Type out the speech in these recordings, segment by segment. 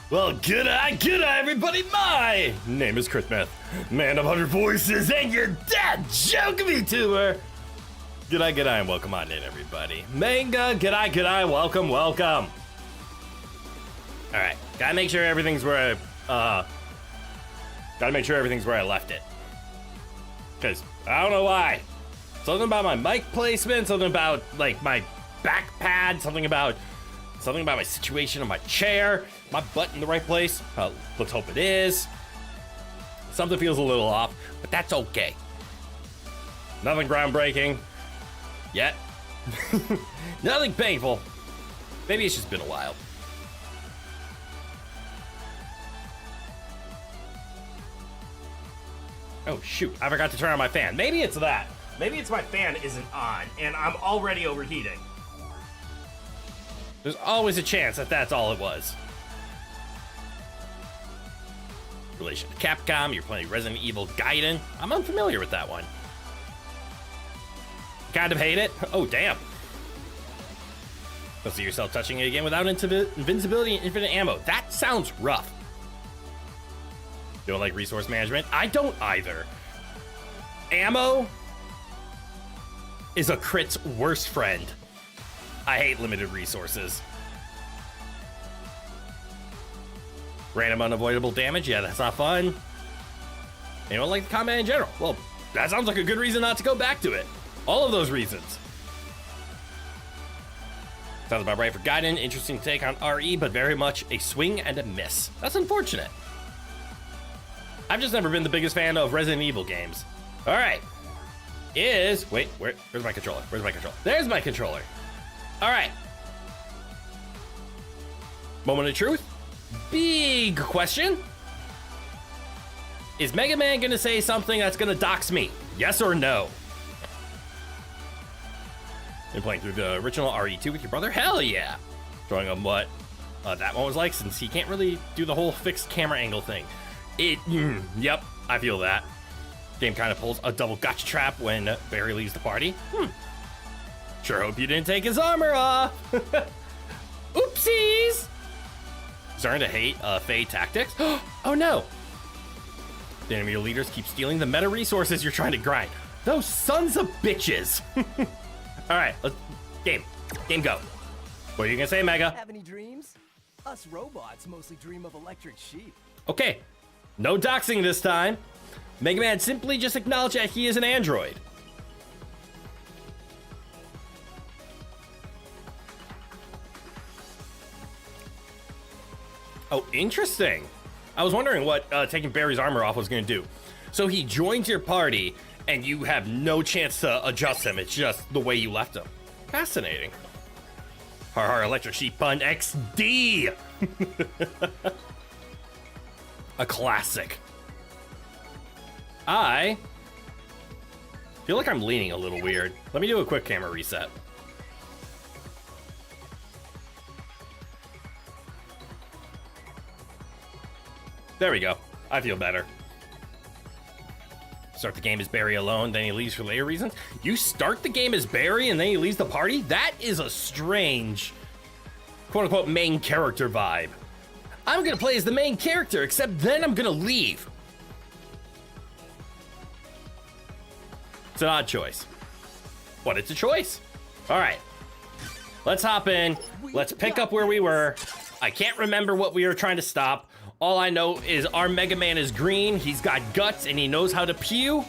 Well, g'day, everybody. My name is Mith, man of 100 voices, and your dad joke VTuber. G'day, and welcome on in, everybody. Manga, g'day, welcome. All right, gotta make sure everything's where I left it. Cause I don't know why. Something about my mic placement, something about like my back pad, something about my situation on my chair, my butt in the right place. Let's hope it is. Something feels a little off, but that's okay. Nothing groundbreaking yet. Nothing painful. Maybe it's just been a while. Oh shoot, I forgot to turn on my fan. Maybe it's that. Maybe it's my fan isn't on and I'm already overheating. There's always a chance that that's all it was. Relation to Capcom, you're playing Resident Evil Gaiden. I'm unfamiliar with that one. Kind of hate it. Oh, damn. You'll see yourself touching it again without invincibility and infinite ammo. That sounds rough. You don't like resource management? I don't either. Ammo is a crit's worst friend. I hate limited resources. Random unavoidable damage? Yeah, that's not fun. You don't like the combat in general? Well, that sounds like a good reason not to go back to it. All of those reasons. Sounds about right for Gaiden. Interesting take on RE, but very much a swing and a miss. That's unfortunate. I've just never been the biggest fan of Resident Evil games. All right. Where's my controller? There's my controller. All right. Moment of truth. Big question. Is Mega Man gonna say something that's gonna dox me? Yes or no? Been playing through the original RE2 with your brother? Hell yeah. Showing him what that one was like, since he can't really do the whole fixed camera angle thing. Yep, I feel that. Game kind of pulls a double gotcha trap when Barry leaves the party. Sure hope you didn't take his armor off. Oopsies. Starting to hate Faye tactics. Oh no. The enemy leaders keep stealing the meta resources you're trying to grind. Those sons of bitches. All right, game go. What are you gonna say, Mega? Have any dreams? Us robots mostly dream of electric sheep. Okay, no doxing this time. Mega Man simply just acknowledged that he is an android. Oh, interesting. I was wondering what taking Barry's armor off was going to do. So he joins your party, and you have no chance to adjust him. It's just the way you left him. Fascinating. Har electric sheep pun XD. A classic. I feel like I'm leaning a little weird. Let me do a quick camera reset. There we go. I feel better. Start the game as Barry alone, then he leaves for later reasons. You start the game as Barry and then he leaves the party? That is a strange, quote-unquote, main character vibe. I'm gonna play as the main character, except then I'm gonna leave. It's an odd choice. But it's a choice. All right. Let's hop in. Let's pick up where we were. I can't remember what we were trying to stop. All I know is our Mega Man is green, he's got guts, and he knows how to pew.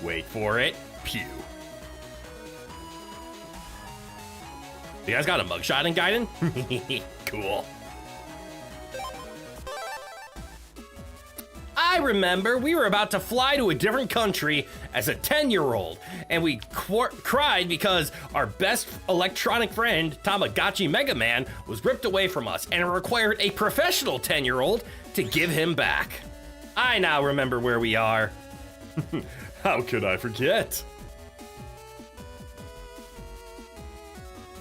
Wait for it, pew. You guys got a mugshot in Gaiden? Cool. I remember we were about to fly to a different country as a 10-year-old, and we cried because our best electronic friend, Tamagotchi Mega Man, was ripped away from us, and it required a professional 10-year-old to give him back. I now remember where we are. How could I forget?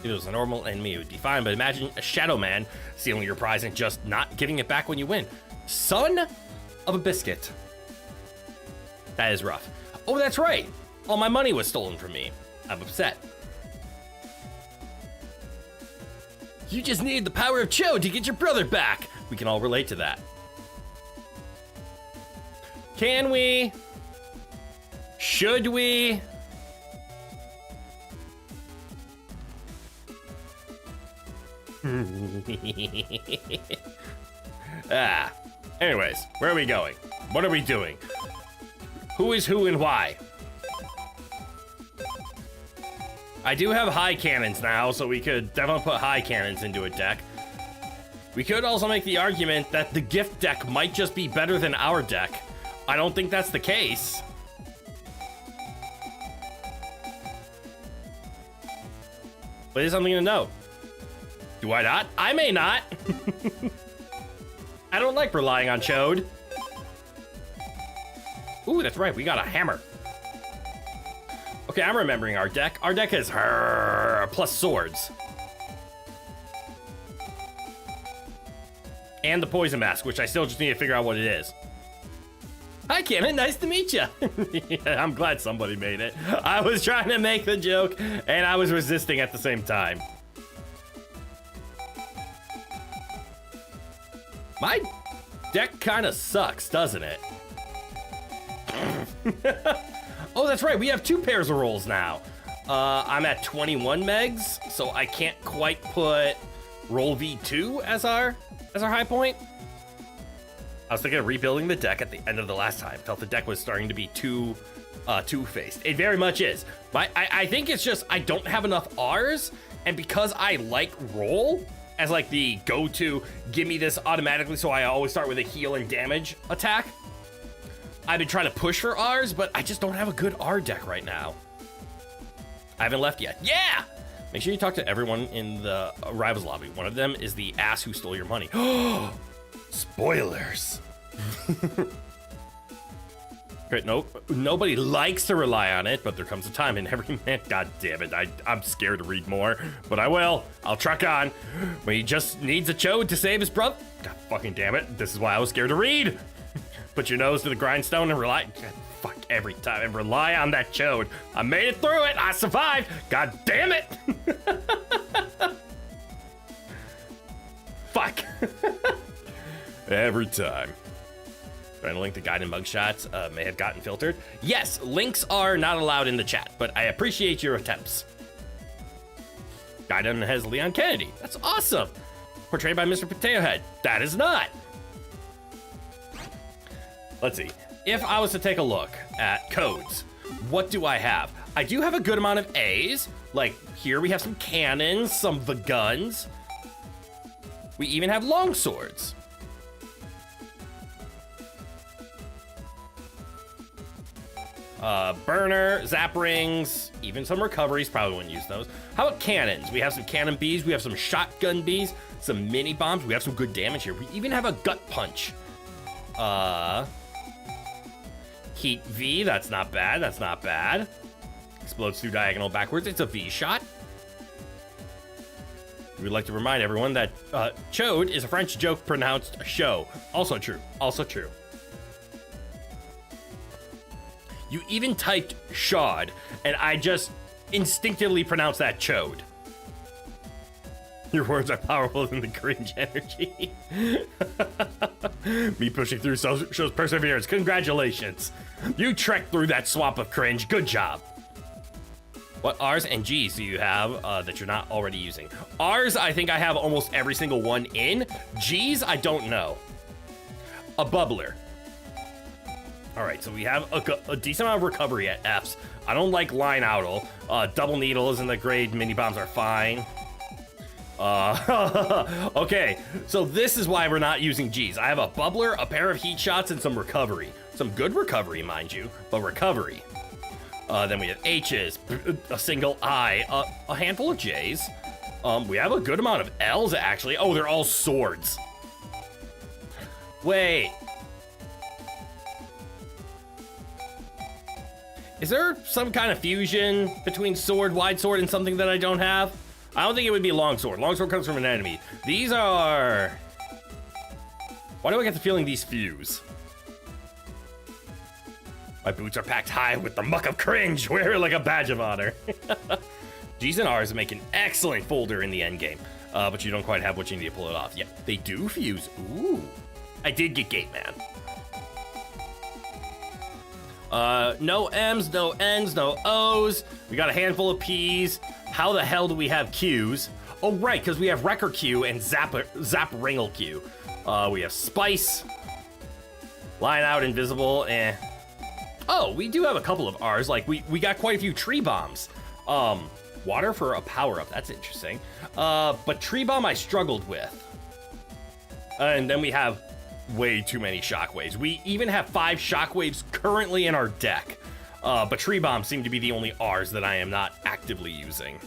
It was a normal enemy would be fine, but imagine a Shadow Man stealing your prize and just not giving it back when you win. Son of a biscuit. That is rough. Oh, that's right. All my money was stolen from me. I'm upset. You just needed the power of Cho to get your brother back. We can all relate to that. Can we? Should we? Anyways, where are we going? What are we doing? Who is who and why? I do have high cannons now, so we could definitely put high cannons into a deck. We could also make the argument that the gift deck might just be better than our deck. I don't think that's the case. But it's something to know. Do I not? I may not. I don't like relying on Chode. Ooh, that's right, we got a hammer. Okay, I'm remembering our deck. Our deck is plus swords. And the poison mask, which I still just need to figure out what it is. Hi, Cannon, nice to meet you. Yeah, I'm glad somebody made it. I was trying to make the joke, and I was resisting at the same time. My deck kind of sucks, doesn't it? Oh, that's right, we have 2 pairs of rolls now. I'm at 21 megs, so I can't quite put roll V2 as our high point. I was thinking of rebuilding the deck at the end of the last time. Felt the deck was starting to be too two-faced. It very much is. I think it's just I don't have enough R's, and because I like roll as like the go-to, give me this automatically, so I always start with a heal and damage attack. I've been trying to push for R's, but I just don't have a good R deck right now. I haven't left yet. Yeah! Make sure you talk to everyone in the Rivals lobby. One of them is the ass who stole your money. Spoilers. Great, nobody likes to rely on it, but there comes a time in every man. God damn it, I'm scared to read more, but I will. I'll truck on. When he just needs a Chode to save his brother. God fucking damn it, this is why I was scared to read. Put your nose to the grindstone and rely. God, fuck, every time and rely on that Chode. I made it through it. I survived. God damn it. Fuck. Every time. Trying to link the guide and mugshots may have gotten filtered. Yes, links are not allowed in the chat, but I appreciate your attempts. Gaiden has Leon Kennedy. That's awesome. Portrayed by Mr. Potato Head. That is not. Let's see. If I was to take a look at codes, what do I have? I do have a good amount of A's. Like here we have some cannons, some of the guns. We even have long swords. Burner, zap rings, even some recoveries. Probably wouldn't use those. How about cannons? We have some cannon bees. We have some shotgun bees, some mini bombs. We have some good damage here. We even have a gut punch. Heat V, that's not bad, that's not bad. Explodes through diagonal backwards, it's a V shot. We'd like to remind everyone that Chode is a French joke pronounced show. Also true, also true. You even typed shod, and I just instinctively pronounced that Chode. Your words are powerful than the cringe energy. Me pushing through shows perseverance. Congratulations. You trekked through that swamp of cringe. Good job. What R's and G's do you have that you're not already using? R's, I think I have almost every single one in. G's, I don't know. A bubbler. All right, so we have a decent amount of recovery at F's. I don't like line owl. Double needles and the grade mini bombs are fine. Okay, so this is why we're not using G's. I have a bubbler, a pair of heat shots, and some recovery. Some good recovery, mind you, but recovery. Then we have H's, a single I, a handful of J's. We have a good amount of L's, actually. Oh, they're all swords. Wait. Is there some kind of fusion between sword, wide sword, and something that I don't have? I don't think it would be longsword. Longsword comes from an enemy. These are... Why do I get the feeling these fuse? My boots are packed high with the muck of cringe. Wear it like a badge of honor. G's and R's make an excellent folder in the endgame, but you don't quite have what you need to pull it off. Yeah, they do fuse. Ooh. I did get Gate Man. No M's, no N's, no O's. We got a handful of P's. How the hell do we have Q's? Oh, right, because we have Wrecker Q and Zap Ringle Q. We have Spice. Line Out, Invisible, eh. Oh, we do have a couple of R's. Like, we got quite a few Tree Bombs. Water for a power-up. That's interesting. But Tree Bomb I struggled with. And then we have way too many Shockwaves. We even have 5 Shockwaves currently in our deck. But Tree Bomb seem to be the only R's that I am not actively using.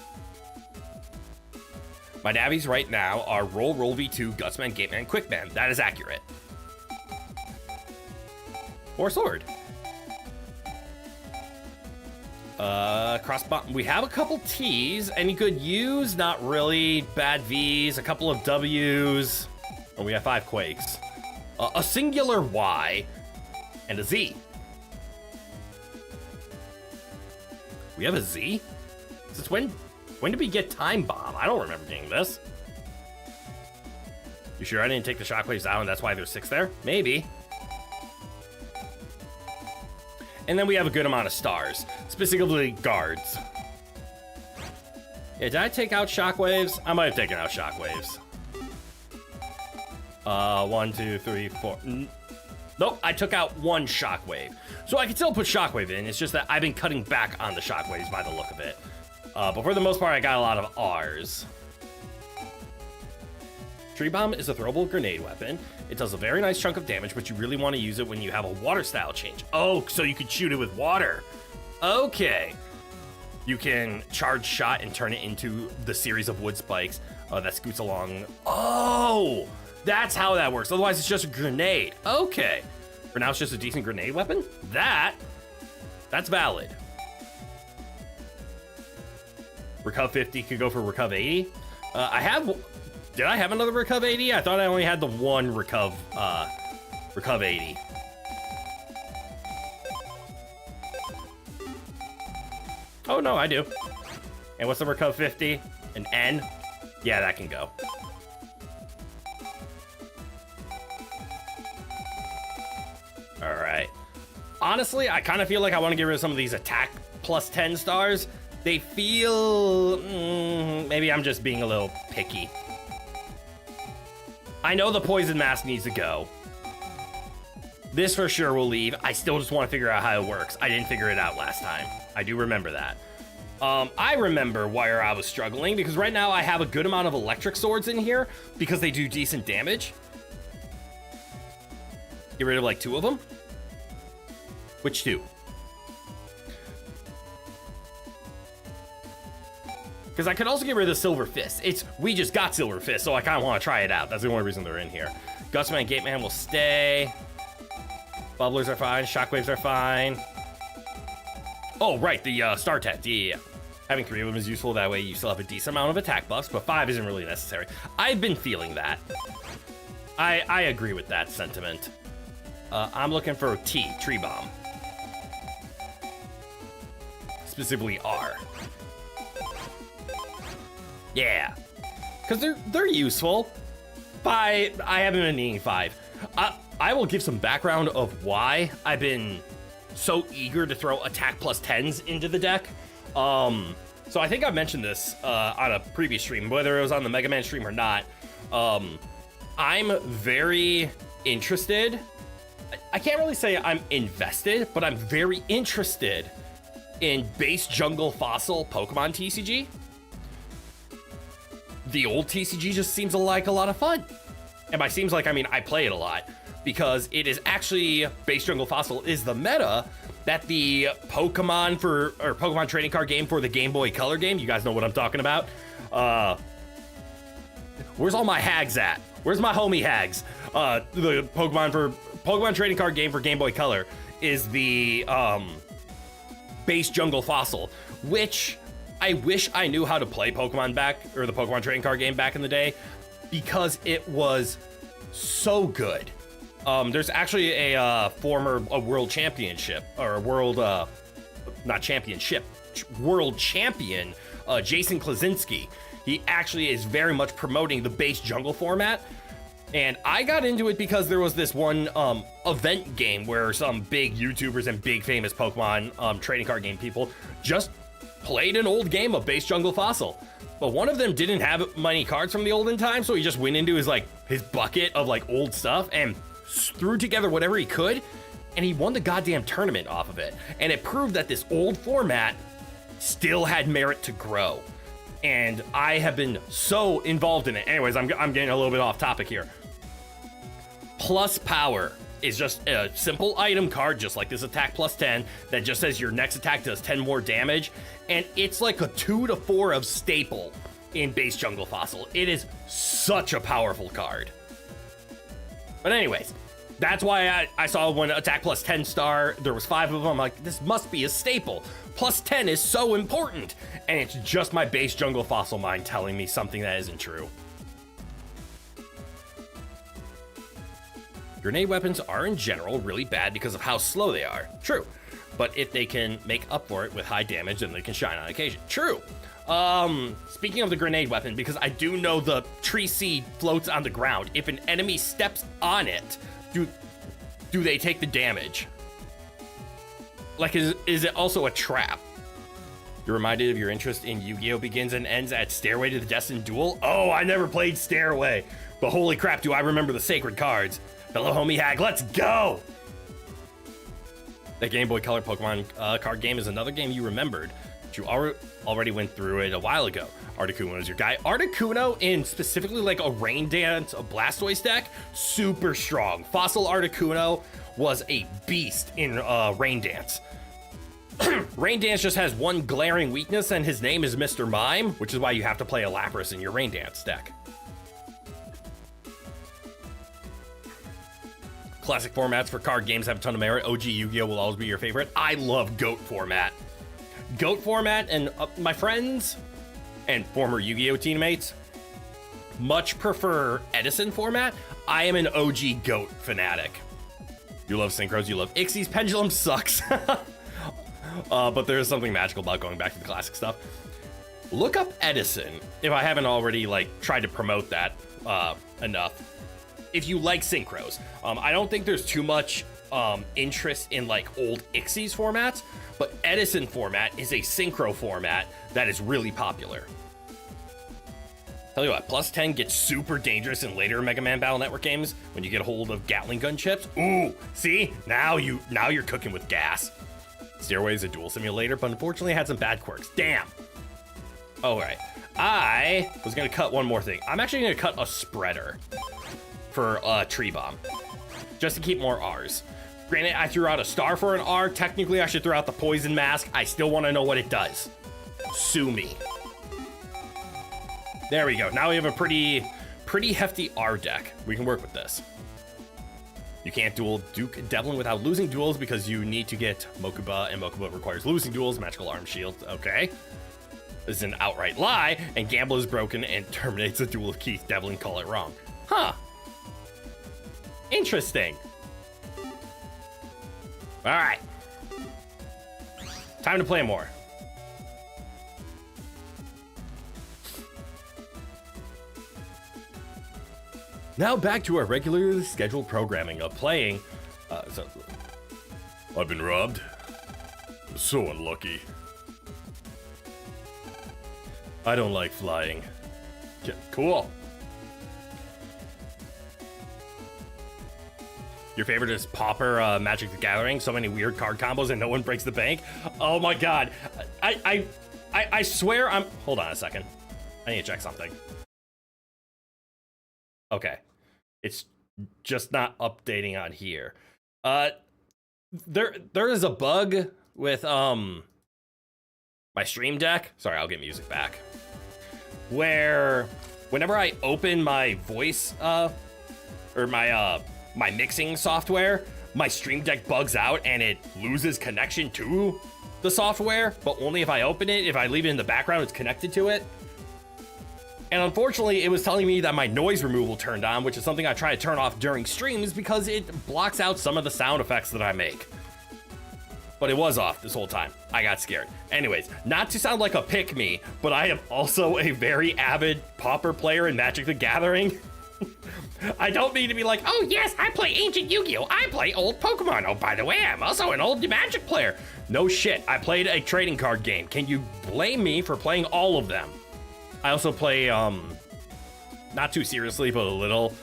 My navies right now are Roll, V2, Gutsman, Gateman, Quickman. That is accurate. Or Sword. Crossbomb. We have a couple T's. Any good U's? Not really. Bad V's. A couple of W's. And we have 5 Quakes. A singular Y. And a Z. We have a Z? Since when did we get Time Bomb? I don't remember getting this. You sure I didn't take the Shockwaves out and that's why there's 6 there? Maybe. And then we have a good amount of stars, specifically guards. Yeah, did I take out Shockwaves? I might have taken out Shockwaves. 1, 2, 3, 4. Nope, I took out 1 Shockwave. So I can still put Shockwave in, it's just that I've been cutting back on the Shockwaves by the look of it. But for the most part, I got a lot of R's. Tree Bomb is a throwable grenade weapon. It does a very nice chunk of damage, but you really want to use it when you have a water style change. Oh, so you could shoot it with water. Okay. You can charge shot and turn it into the series of wood spikes that scoots along. Oh, that's how that works. Otherwise, it's just a grenade. Okay. For now, it's just a decent grenade weapon? That's valid. Recuv 50 could go for Recuv 80. Did I have another Recuv 80? I thought I only had the one Recuv 80. Oh no, I do. And what's the Recuv 50? An N? Yeah, that can go. All right. Honestly, I kind of feel like I want to get rid of some of these attack plus 10 stars. They feel... maybe I'm just being a little picky. I know the Poison Mask needs to go. This for sure will leave. I still just want to figure out how it works. I didn't figure it out last time. I do remember that. I remember where I was struggling, because right now I have a good amount of electric swords in here because they do decent damage. Get rid of like 2 of them. Which 2? Because I could also get rid of the Silver Fist. We just got Silver Fist, so I kind of want to try it out. That's the only reason they're in here. Gustman and Gateman will stay. Bubblers are fine. Shockwaves are fine. Oh, right, the Star Tech. Yeah. Having 3 of them is useful. That way you still have a decent amount of attack buffs, but 5 isn't really necessary. I've been feeling that. I agree with that sentiment. I'm looking for T, Tree Bomb. Specifically R. Yeah, because they're useful. I haven't been needing 5. I will give some background of why I've been so eager to throw attack plus 10s into the deck. So I think I mentioned this on a previous stream, whether it was on the Mega Man stream or not. I'm very interested. I can't really say I'm invested, but I'm very interested in base jungle fossil Pokemon TCG. The old TCG just seems like a lot of fun. And by seems like, I mean, I play it a lot, because it is actually, base jungle fossil is the meta that the Pokemon trading card game for the Game Boy Color game, you guys know what I'm talking about. Where's all my hags at? Where's my homie hags? The Pokemon trading card game for Game Boy Color is the base jungle fossil, which I wish I knew how to play Pokemon the Pokemon trading card game back in the day, because it was so good. There's actually a world championship, or a world, not championship, world champion Jason Klaczynski. He actually is very much promoting the base jungle format. And I got into it because there was this one event game where some big YouTubers and big famous Pokemon trading card game people just played an old game of base jungle fossil. But one of them didn't have many cards from the olden times, so he just went into his bucket of old stuff and threw together whatever he could, and he won the goddamn tournament off of it. And it proved that this old format still had merit to grow. And I have been so involved in it. Anyways, I'm getting a little bit off topic here. Plus Power is just a simple item card, just like this attack plus 10, that just says your next attack does 10 more damage. And it's like a 2 to 4 of staple in base jungle fossil. It is such a powerful card. But anyways, that's why I saw when attack plus 10 star, there was 5 of them. I'm like, this must be a staple. Plus 10 is so important. And it's just my base jungle fossil mind telling me something that isn't true. Grenade weapons are in general really bad because of how slow they are. True. But if they can make up for it with high damage, then they can shine on occasion. True. Speaking of the grenade weapon, because I do know the tree seed floats on the ground. If an enemy steps on it, do they take the damage? Is it also a trap? You're reminded of your interest in Yu-Gi-Oh! Begins and ends at Stairway to the Destined Duel? Oh, I never played Stairway, but holy crap, do I remember the sacred cards. Hello, homie Hag, let's go! That Game Boy Color Pokemon card game is another game you remembered, but you already went through it a while ago. Articuno is your guy. Articuno in specifically a Rain Dance, a Blastoise deck, super strong. Fossil Articuno was a beast in Rain Dance. Rain Dance just has one glaring weakness, and his name is Mr. Mime, which is why you have to play a Lapras in your Rain Dance deck. Classic formats for card games have a ton of merit. OG Yu-Gi-Oh! Will always be your favorite. I love GOAT format. GOAT format, and my friends and former Yu-Gi-Oh! Teammates much prefer Edison format. I am an OG GOAT fanatic. You love Synchros, you love Ixies. Pendulum sucks. But there's something magical about going back to the classic stuff. Look up Edison, if I haven't already tried to promote that enough. If you like Synchros, I don't think there's too much interest in old Ixies formats, but Edison format is a Synchro format that is really popular. Tell you what, plus 10 gets super dangerous in later Mega Man Battle Network games when you get a hold of Gatling gun chips. Ooh, see? Now you're cooking with gas. Stairway is a duel simulator, but unfortunately it had some bad quirks. Damn. All right. I was gonna cut one more thing. I'm actually gonna cut a spreader for Tree Bomb, just to keep more R's. Granted, I threw out a star for an R. Technically, I should throw out the Poison Mask. I still want to know what it does. Sue me. There we go. Now we have a pretty hefty R deck. We can work with this. You can't duel Duke Devlin without losing duels because you need to get Mokuba, and Mokuba requires losing duels. Magical Arm Shield. Okay. This is an outright lie, and Gamble is broken and terminates the duel of Keith Devlin. Call it wrong. Huh. Interesting. All right. Time to play more. Now back to our regularly scheduled programming of playing. I've been robbed. So unlucky. I don't like flying. Yeah, cool. Your favorite is Pauper, Magic the Gathering. So many weird card combos and no one breaks the bank. Oh my god. I swear I'm... Hold on a second. I need to check something. Okay. It's just not updating on here. There is a bug with my Stream Deck. Sorry, I'll get music back. Where whenever I open my voice or my mixing software, my Stream Deck bugs out and it loses connection to the software, but only if I open it. If I leave it in the background, it's connected to it. And unfortunately, it was telling me that my noise removal turned on, which is something I try to turn off during streams because it blocks out some of the sound effects that I make. but it was off this whole time. I got scared. Anyways, not to sound like a pick-me, but I am also a very avid Pauper player in Magic the Gathering. I don't mean to be like, oh yes, I play ancient Yu-Gi-Oh! I play old Pokemon. Oh, by the way, I'm also an old Magic player. No shit, I played a trading card game. Can you blame me for playing all of them? I also play, not too seriously, but a little.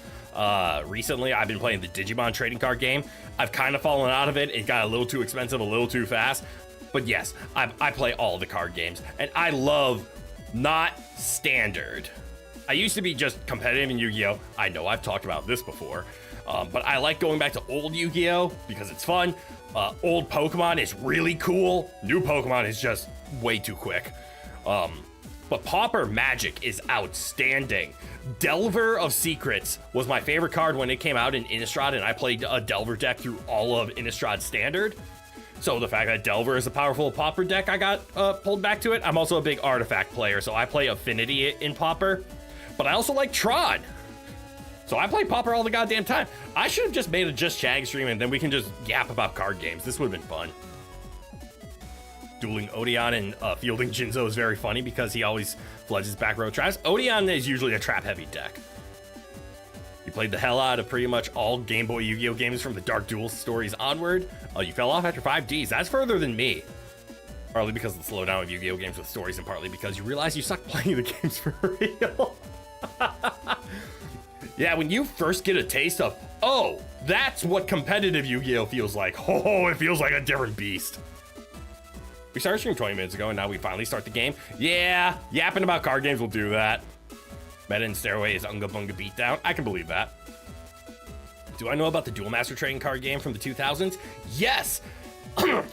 Recently, I've been playing the Digimon trading card game. I've kind of fallen out of it. It got a little too expensive, a little too fast. But yes, I play all the card games, and I love not standard. I used to be just competitive in Yu-Gi-Oh! I know I've talked about this before, but I like going back to old Yu-Gi-Oh! Because it's fun. Old Pokemon is really cool. New Pokemon is just way too quick. But Pauper Magic is outstanding. Delver of Secrets was my favorite card when it came out in Innistrad, and I played a Delver deck through all of Innistrad Standard. So the fact that Delver is a powerful Pauper deck, I got pulled back to it. I'm also a big Artifact player, so I play Affinity in Pauper. But I also like Tron. So I play Pauper all the goddamn time. I should have just made a Just Chatting stream, and then we can just yap about card games. This would have been fun. Dueling Odeon and fielding Jinzo is very funny because he always floods his back row traps. Odeon is usually a trap-heavy deck. You played the hell out of pretty much all Game Boy Yu-Gi-Oh! Games from the Dark Duel stories onward. You fell off after 5Ds. That's further than me. Partly because of the slowdown of Yu-Gi-Oh! Games with stories, and partly because you realize you suck playing the games for real. Yeah, when you first get a taste of, oh, that's what competitive Yu-Gi-Oh! Feels like. Oh, it feels like a different beast. We started streaming 20 minutes ago, and now we finally start the game. Yeah, yapping about card games will do that. Meta and Stairway is Unga Bunga Beatdown. I can believe that. Do I know about the Duel Master trading card game from the 2000s? Yes!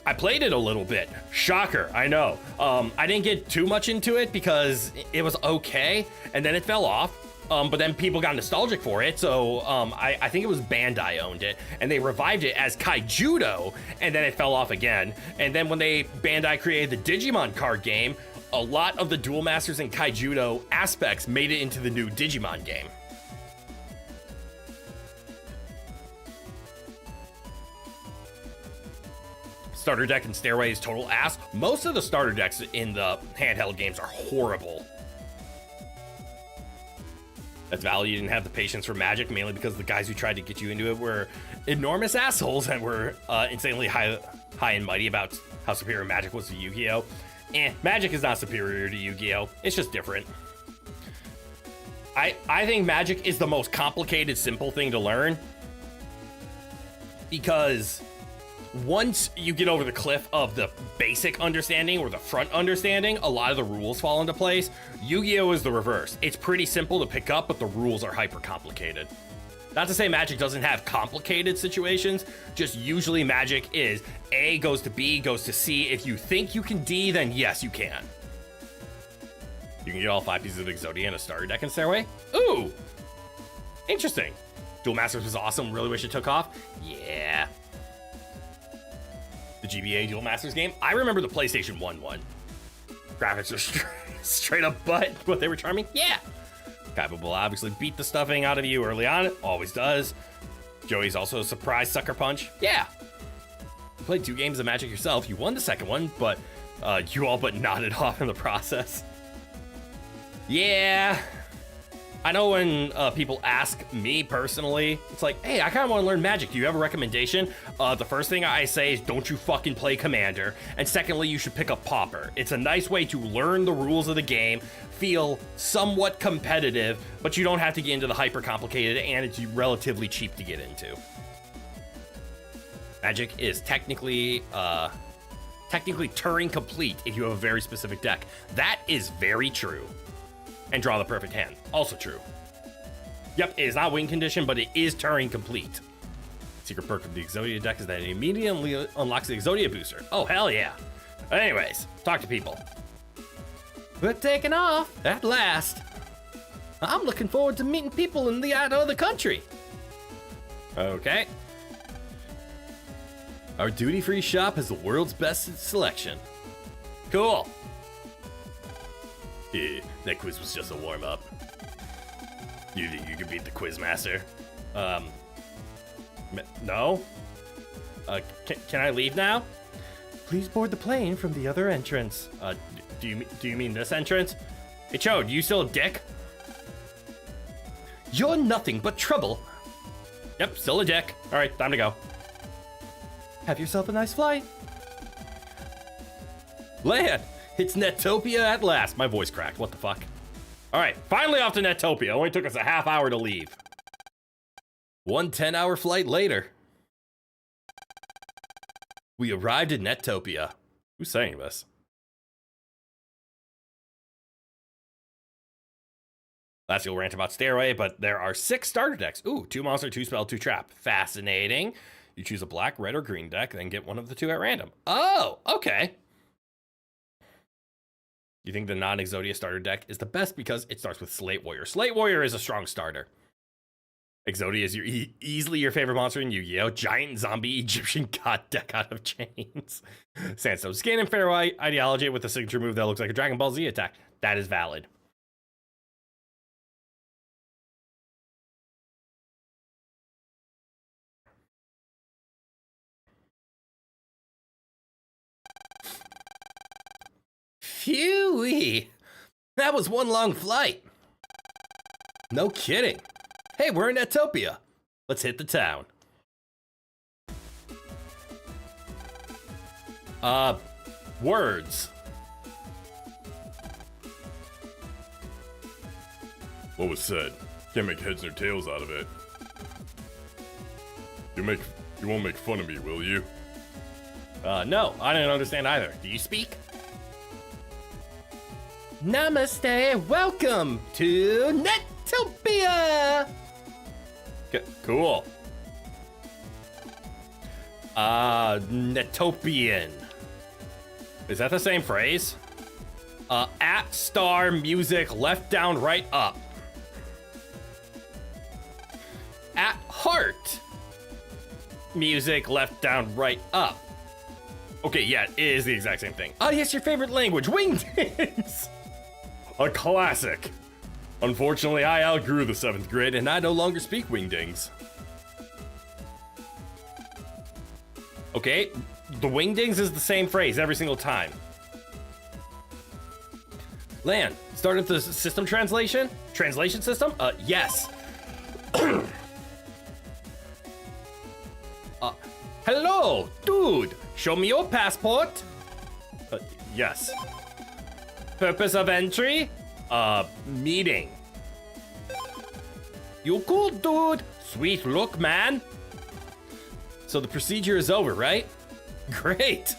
I played it a little bit. Shocker, I know. I didn't get too much into it because it was okay, and then it fell off. But then people got nostalgic for it, so I think it was Bandai owned it, and they revived it as Kaijudo, and then it fell off again. And then when Bandai created the Digimon card game, a lot of the Duel Masters and Kaijudo aspects made it into the new Digimon game. Starter deck and Stairway is total ass. Most of the starter decks in the handheld games are horrible. That's valid. You didn't have the patience for Magic, mainly because the guys who tried to get you into it were enormous assholes and were insanely high and mighty about how superior Magic was to Yu-Gi-Oh! Magic is not superior to Yu-Gi-Oh! It's just different. I think Magic is the most complicated, simple thing to learn, because once you get over the cliff of the basic understanding or the front understanding, a lot of the rules fall into place. Yu-Gi-Oh! Is the reverse. It's pretty simple to pick up, but the rules are hyper complicated. Not to say Magic doesn't have complicated situations, just usually Magic is A goes to B, goes to C. If you think you can D, then yes, you can. You can get all 5 pieces of Exodia in a starter deck in Stairway. Ooh, interesting. Duel Masters was awesome. Really wish it took off. Yeah. The GBA Duel Masters game. I remember the PlayStation 1 one. Graphics are straight up butt, but they were charming. Yeah. Kaiba will obviously beat the stuffing out of you early on. Always does. Joey's also a surprise sucker punch. Yeah. You played 2 games of Magic yourself. You won the second one, but you all but nodded off in the process. Yeah. I know when people ask me personally, it's like, hey, I kind of want to learn Magic. Do you have a recommendation? The first thing I say is, don't you fucking play Commander. And secondly, you should pick up Pauper. It's a nice way to learn the rules of the game, feel somewhat competitive, but you don't have to get into the hyper complicated, and it's relatively cheap to get into. Magic is technically Turing complete if you have a very specific deck. That is very true. And draw the perfect hand. Also true. Yep, it is not win condition, but it is Turing complete. Secret perk of the Exodia deck is that it immediately unlocks the Exodia booster. Oh, hell yeah. Anyways, talk to people. We're taking off at last. I'm looking forward to meeting people in the other country. Okay. Our duty-free shop has the world's best selection. Cool. Yeah, that quiz was just a warm-up. You think you could beat the quiz master? No? Can I leave now? Please board the plane from the other entrance. Do you mean this entrance? Hey, Chode, you still a dick? You're nothing but trouble. Yep, still a dick. All right, time to go. Have yourself a nice flight. Land! It's Nettopia at last. My voice cracked. What the fuck? All right, finally off to Nettopia. Only took us a half hour to leave. 1 10-hour flight later. We arrived at Nettopia. Who's saying this? Last you'll rant about Stairway, but there are 6 starter decks. Ooh, 2 monster, 2 spell, 2 trap. Fascinating. You choose a black, red, or green deck, then get one of the 2 at random. Oh, okay. You think the non-Exodia starter deck is the best because it starts with Slate Warrior. Slate Warrior is a strong starter. Exodia is easily your favorite monster in Yu-Gi-Oh! Giant zombie Egyptian god deck out of chains. Sandstone Skin and Fair White Ideology with a signature move that looks like a Dragon Ball Z attack. That is valid. Phew-wee. That was one long flight. No kidding. Hey, we're in Nettopia. Let's hit the town. Words. What was said? Can't make heads nor tails out of it. You won't make fun of me, will you? No, I didn't understand either. Do you speak? Namaste, welcome to Nettopia! Cool. Nettopian. Is that the same phrase? At star music left down right up. At heart music left down right up. Okay, yeah, it is the exact same thing. Oh, yes, your favorite language, Wingdings! A classic. Unfortunately, I outgrew the 7th grade and I no longer speak Wingdings. Okay, the Wingdings is the same phrase every single time. Lan, start with the system translation? Translation system? Yes. Hello, dude. Show me your passport. Yes. Purpose of entry? Meeting. You cool, dude. Sweet look, man. So the procedure is over, right? Great.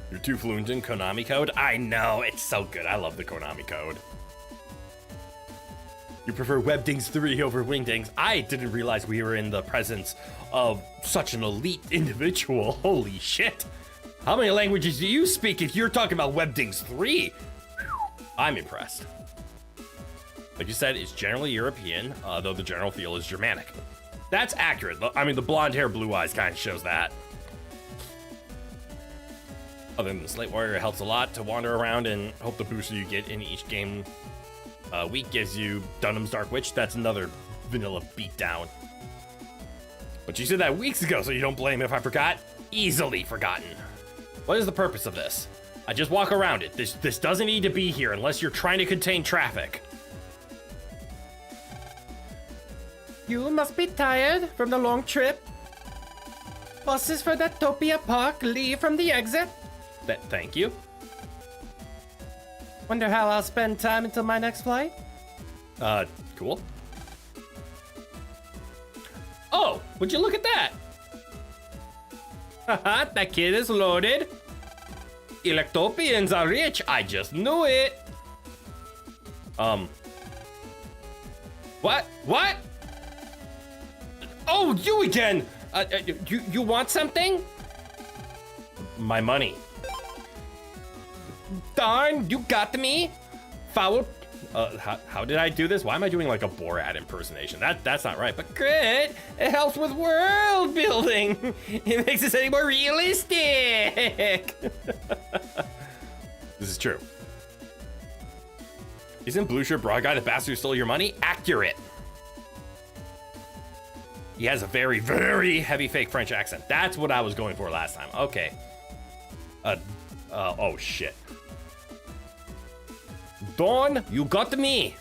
You're too fluent in Konami code? I know, it's so good. I love the Konami code. You prefer Webdings 3 over Wingdings? I didn't realize we were in the presence of such an elite individual. Holy shit. How many languages do you speak if you're talking about Webdings 3? I'm impressed. Like you said, it's generally European, though the general feel is Germanic. That's accurate. I mean, the blonde hair, blue eyes kind of shows that. Other than the Slate Warrior, it helps a lot to wander around and hope the booster you get in each game week gives you Dunham's Dark Witch. That's another vanilla beatdown. But you said that weeks ago, so you don't blame me if I forgot. Easily forgotten. What is the purpose of this? I just walk around it. This doesn't need to be here unless you're trying to contain traffic. You must be tired from the long trip. Buses for Nettopia Park leave from the exit. Thank you. Wonder how I'll spend time until my next flight? Cool. Oh, would you look at that? Haha, that kid is loaded. Electopians are rich, I just knew it. What? Oh, you again! You want something? My money. Darn, you got me. Foul. How did I do this? Why am I doing like a Borat impersonation? That's not right. But good. It helps with world building. It makes us any more realistic. This is true. Isn't Blue Shirt Broad Guy the bastard who stole your money? Accurate. He has a very, very heavy fake French accent. That's what I was going for last time. Okay. Oh shit. Dawn, you got me.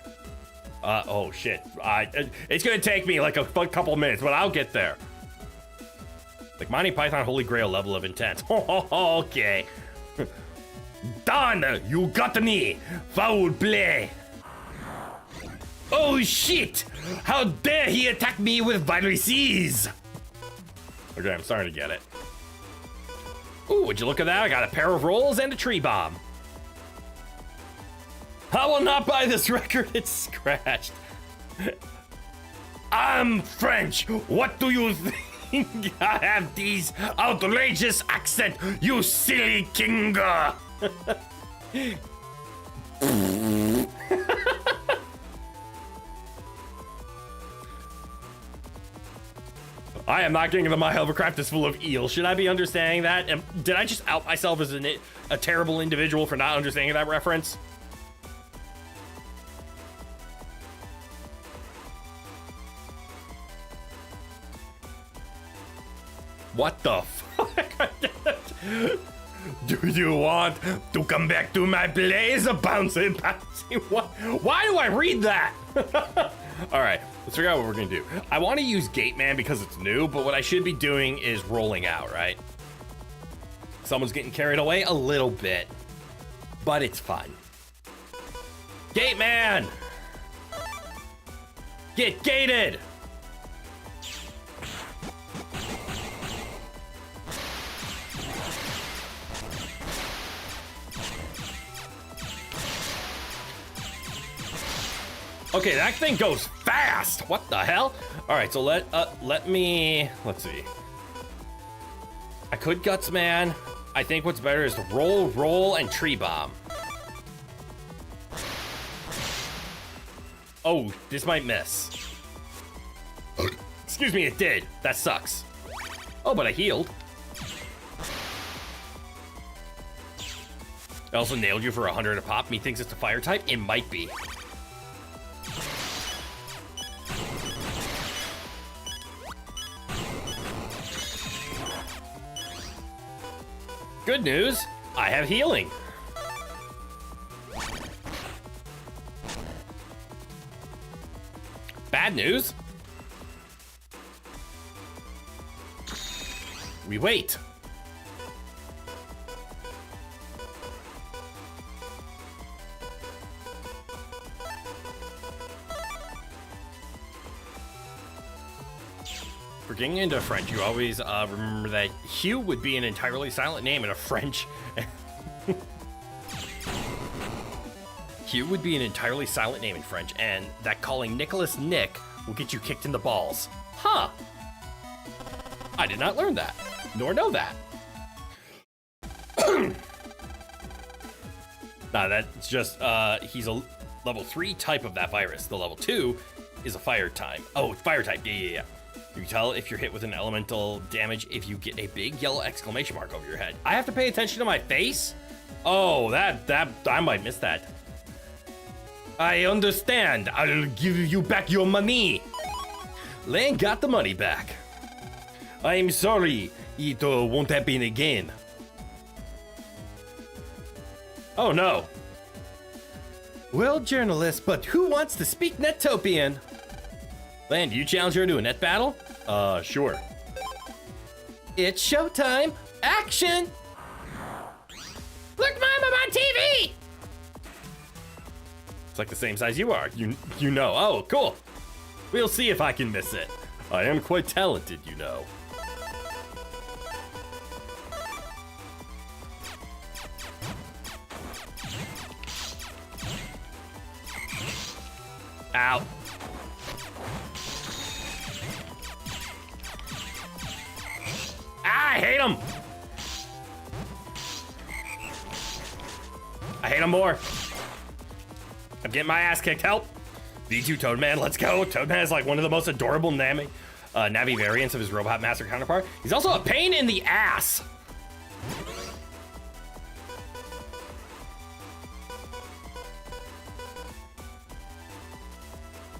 Oh shit. It's gonna take me like a couple minutes, but I'll get there. Like Monty Python Holy Grail level of intense. Okay. Dawn, you got me. Foul play. Oh shit! How dare he attack me with viruses! Okay, I'm starting to get it. Ooh, would you look at that? I got a pair of rolls and a tree bomb. I will not buy this record, it's scratched. I'm French. What do you think? I have these outrageous accent, you silly king. I am not getting the My Hovercraft is full of eel. Should I be understanding that? Did I just out myself as a terrible individual for not understanding that reference? What the fuck? Do you want to come back to my place? Bouncy, bouncy. What? Why do I read that? All right, let's figure out what we're gonna do. I want to use Gate Man because it's new, but what I should be doing is rolling out, right? Someone's getting carried away a little bit, but it's fun. Gate Man! Get gated! Okay, that thing goes fast. What the hell? All right, so let's see. I could Guts Man. I think what's better is to roll, and tree bomb. Oh, this might miss. Excuse me, it did. That sucks. Oh, but I healed. I also nailed you for 100 a pop. Me thinks it's a fire type. It might be. Good news, I have healing. Bad news, we wait. For getting into French, you always remember that Hugh would be an entirely silent name in a French. Hugh would be an entirely silent name in French, and that calling Nicholas Nick will get you kicked in the balls. Huh. I did not learn that, nor know that. Nah, that's just, he's a level 3 type of that virus. The level 2 is a fire type. Oh, fire type, yeah. You can tell if you're hit with an elemental damage if you get a big yellow exclamation mark over your head. I have to pay attention to my face? Oh, that I might miss that. I understand. I'll give you back your money. Lane got the money back. I'm sorry. It won't happen again. Oh no. Well, journalist, but who wants to speak Netopian? Lan, do you challenge her to a net battle? Sure. It's showtime! Action! Look, Mom, I'm on TV! It's like the same size you are. You know. Oh, cool. We'll see if I can miss it. I am quite talented, you know. Ow. I hate him. I hate him more. I'm getting my ass kicked. Help. V2 Toadman, let's go. Toadman is like one of the most adorable Navi variants of his Robot Master counterpart. He's also a pain in the ass.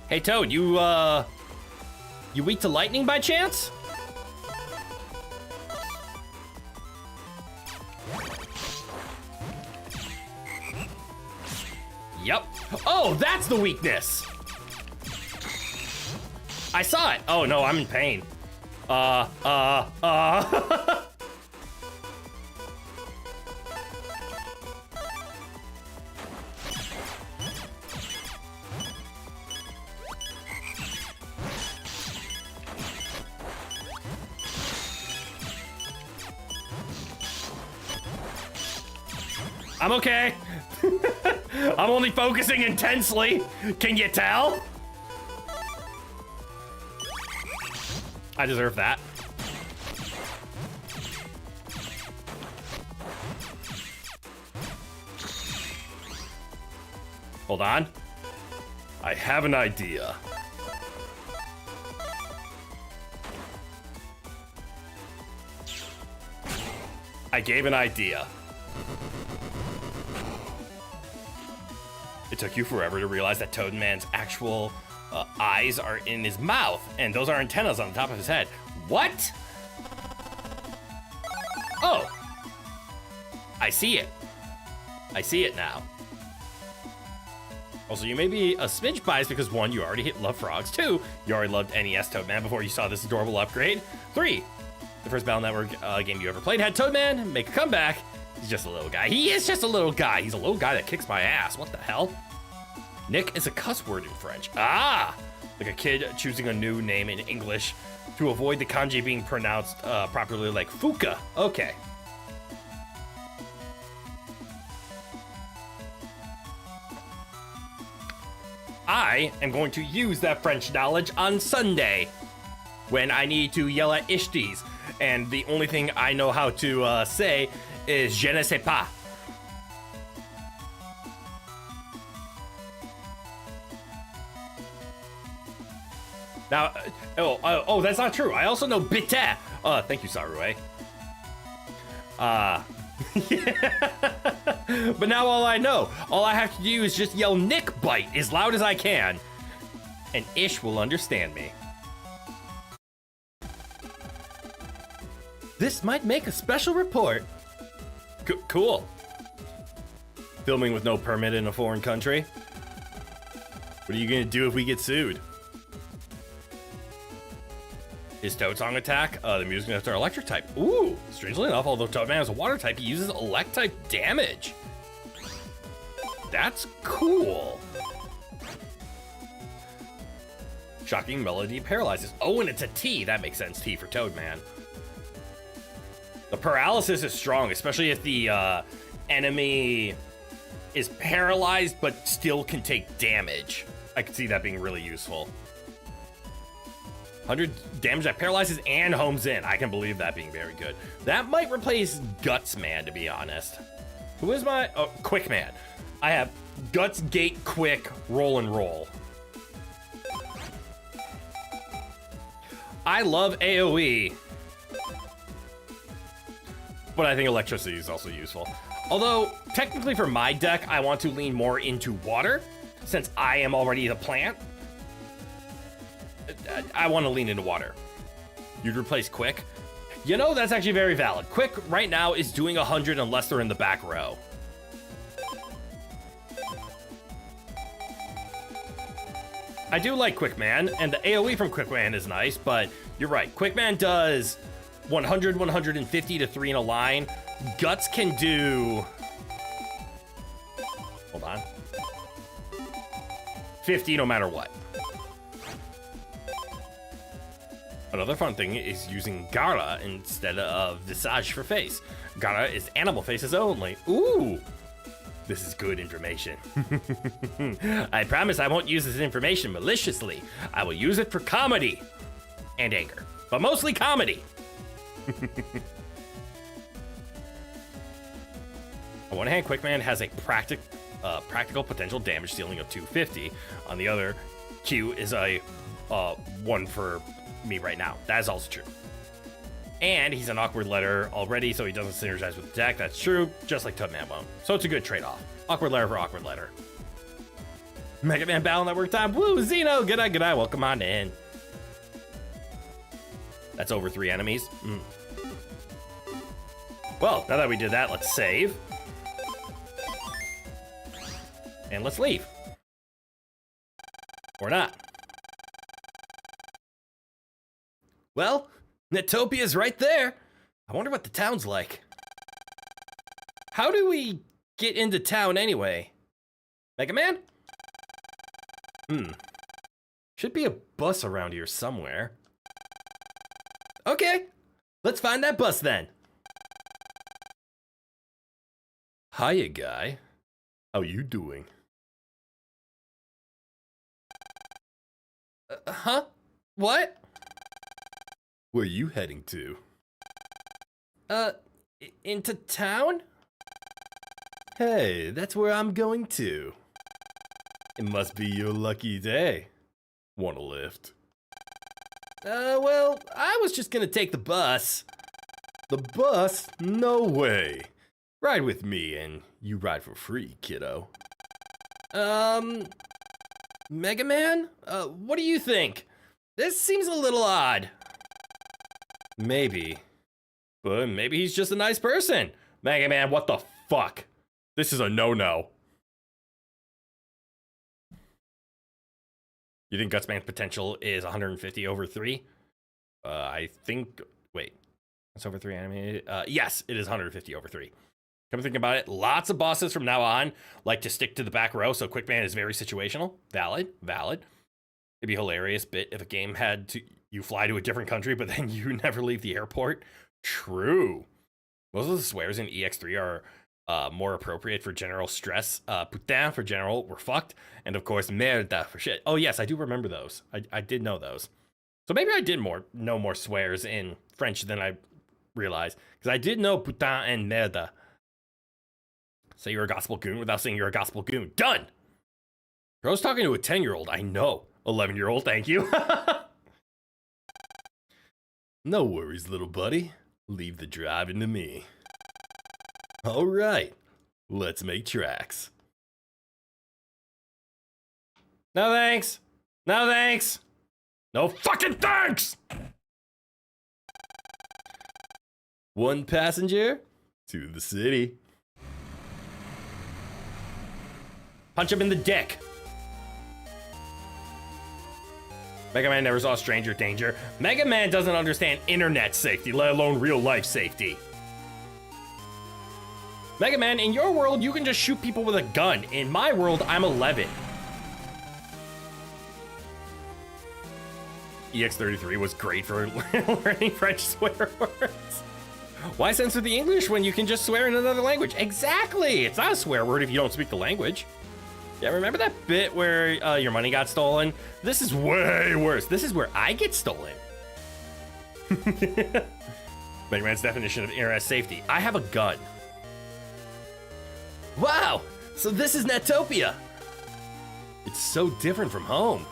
Hey Toad, you You weak to lightning by chance? Yep. Oh, that's the weakness. I saw it. Oh no, I'm in pain. I'm okay. I'm only focusing intensely. Can you tell? I deserve that. Hold on. I have an idea. I gave an idea. It took you forever to realize that Toadman's actual eyes are in his mouth, and those are antennas on the top of his head. What? Oh. I see it. I see it now. Also, you may be a smidge biased because 1, you already love frogs. 2, you already loved NES Toadman before you saw this adorable upgrade. 3, the first Battle Network game you ever played had Toadman make a comeback. He's just a little guy. He is just a little guy. He's a little guy that kicks my ass. What the hell? Nick is a cuss word in French. Ah! Like a kid choosing a new name in English to avoid the kanji being pronounced properly, like Fuka. Okay. I am going to use that French knowledge on Sunday when I need to yell at Ishtis. And the only thing I know how to say is je ne sais pas. Now, oh, that's not true. I also know bitte. Thank you, Sarue. Yeah. But now all I have to do is just yell Nick bite as loud as I can, and Ish will understand me. This might make a special report. Cool. Filming with no permit in a foreign country. What are you gonna do if we get sued? His Toad Song attack, the music's gonna start electric type. Ooh, strangely enough, although Toadman is a water type, he uses elect type damage. That's cool. Shocking melody paralyzes. Oh, and it's a T. That makes sense, T for Toadman. The paralysis is strong, especially if the enemy is paralyzed but still can take damage. I could see that being really useful. 100 damage that paralyzes and homes in. I can believe that being very good. That might replace Guts Man, to be honest. Who is my... Oh, Quick Man. I have Guts, Gate, Quick, Roll, and Roll. I love AoE, but I think electricity is also useful. Although, technically for my deck, I want to lean more into water, since I am already the plant. I want to lean into water. You'd replace Quick. You know, that's actually very valid. Quick right now is doing 100 unless they're in the back row. I do like Quick Man, and the AoE from Quick Man is nice, but you're right. Quick Man does 100, 150 to 3 in a line. Guts can do... Hold on. 50 no matter what. Another fun thing is using Gara instead of Visage for face. Gara is animal faces only. Ooh! This is good information. I promise I won't use this information maliciously. I will use it for comedy and anger, but mostly comedy. On one hand, Quick Man has a practical potential damage ceiling of 250. On the other, Q is a one for me right now. That is also true. And he's an awkward letter already, so he doesn't synergize with the deck. That's true, just like Toadman won't. So it's a good trade-off. Awkward letter for awkward letter. Mega Man Battle Network time. Woo, Zeno, good eye, welcome on in. That's over 3 enemies. Well, now that we did that, let's save. And let's leave. Or not. Well, Netopia's right there. I wonder what the town's like. How do we get into town anyway? Mega Man? Should be a bus around here somewhere. Okay, let's find that bus then. Hiya, guy. How you doing? Huh? What? Where you heading to? Into town? Hey, that's where I'm going to. It must be your lucky day. Want a lift? Well, I was just gonna take the bus. The bus? No way. Ride with me and you ride for free, kiddo. Mega Man? What do you think? This seems a little odd. Maybe. But maybe he's just a nice person. Mega Man, what the fuck? This is a no-no. You think Gutsman's potential is 150 over 3? I think... Wait. That's over 3 animated? Yes, it is 150 over 3. Come to think about it, lots of bosses from now on like to stick to the back row, so Quick Man is very situational. Valid. It'd be a hilarious bit if a game had to you fly to a different country, but then you never leave the airport. True. Most of the swears in EX3 are more appropriate for general stress. Putain for general, we're fucked. And of course, merda for shit. Oh yes, I do remember those. I did know those. So maybe I did know more swears in French than I realized. Because I did know putain and merda. Say you're a gospel goon without saying you're a gospel goon. Done! I was talking to a 10-year-old. I know. 11-year-old, thank you. No worries, little buddy. Leave the driving to me. All right, let's make tracks. No thanks. No thanks. No fucking thanks! One passenger to the city. Punch him in the dick. Mega Man never saw stranger danger. Mega Man doesn't understand internet safety, let alone real life safety. Mega Man, in your world, you can just shoot people with a gun. In my world, I'm 11. EX33 was great for learning French swear words. Why censor the English when you can just swear in another language? Exactly! It's not a swear word if you don't speak the language. Yeah, remember that bit where your money got stolen? This is way worse. This is where I get stolen. Mega Man's definition of internet safety. I have a gun. Wow, so this is Netopia. It's so different from home.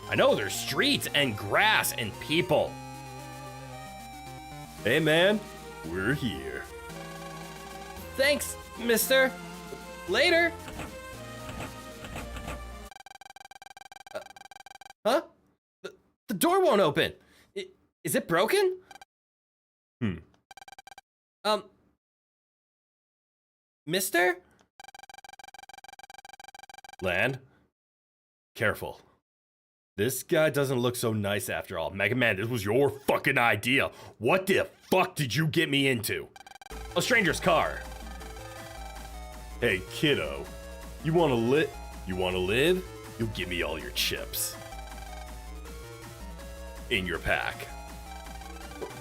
I know there's streets and grass and people. Hey man, we're here. Thanks, mister. Later. Huh? The door won't open. Is it broken? Mister? Land? Careful. This guy doesn't look so nice after all. Mega Man, this was your fucking idea. What the fuck did you get me into? A stranger's car. Hey, kiddo. You wanna live? You'll give me all your chips. In your pack.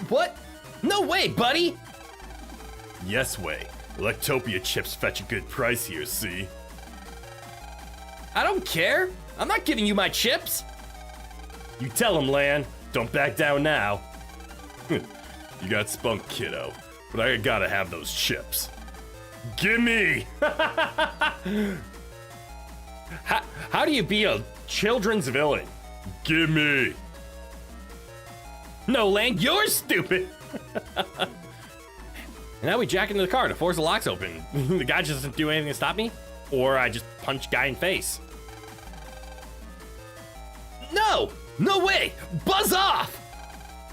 What? No way, buddy! Yes way. Electopia chips fetch a good price here, see? I don't care. I'm not giving you my chips. You tell him, Lan. Don't back down now. You got spunk, kiddo. But I gotta have those chips. Gimme! How do you be a children's villain? Gimme! No, Lan, you're stupid! And now we jack into the car to force the locks open. The guy just doesn't do anything to stop me? Or I just punch guy in face. No! No way! Buzz off!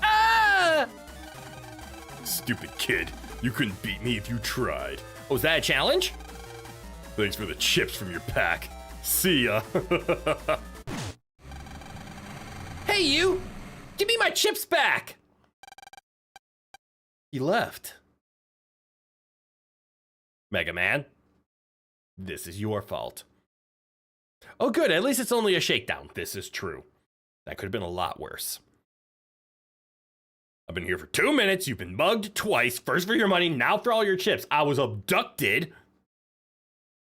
Ah! Stupid kid. You couldn't beat me if you tried. Oh, is that a challenge? Thanks for the chips from your pack. See ya. Hey, you! Give me my chips back! He left. Mega Man, this is your fault. Oh, good. At least it's only a shakedown. This is true. That could have been a lot worse. I've been here for 2 minutes. You've been mugged twice. First for your money, now for all your chips. I was abducted.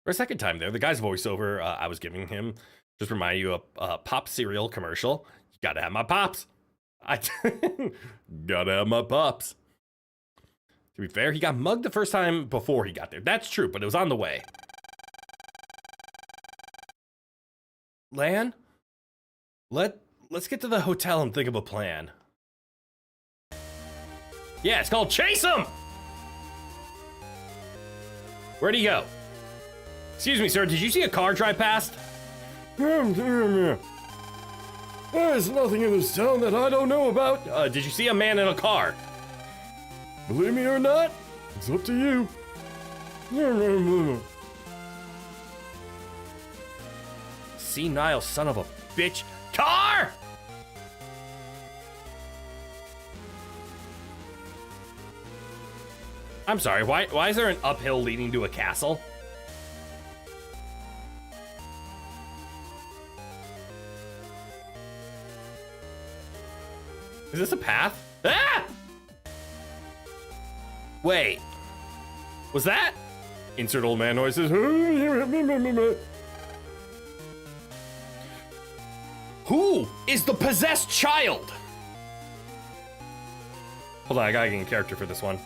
For a second time there, the guy's voiceover I was giving him just reminded you of a Pop cereal commercial. You gotta have my Pops. Gotta have my Pops. To be fair, he got mugged the first time before he got there. That's true, but it was on the way. Lan? Let's get to the hotel and think of a plan. Yeah, it's called Chase Him! Where'd he go? Excuse me, sir, did you see a car drive past? There's nothing in this town that I don't know about. Did you see a man in a car? Believe me or not, it's up to you. Senile son of a bitch. Car! I'm sorry, why is there an uphill leading to a castle? Is this a path? Ah! Wait. Was that? Insert old man noises. Who is the possessed child? Hold on, I gotta get in character for this one.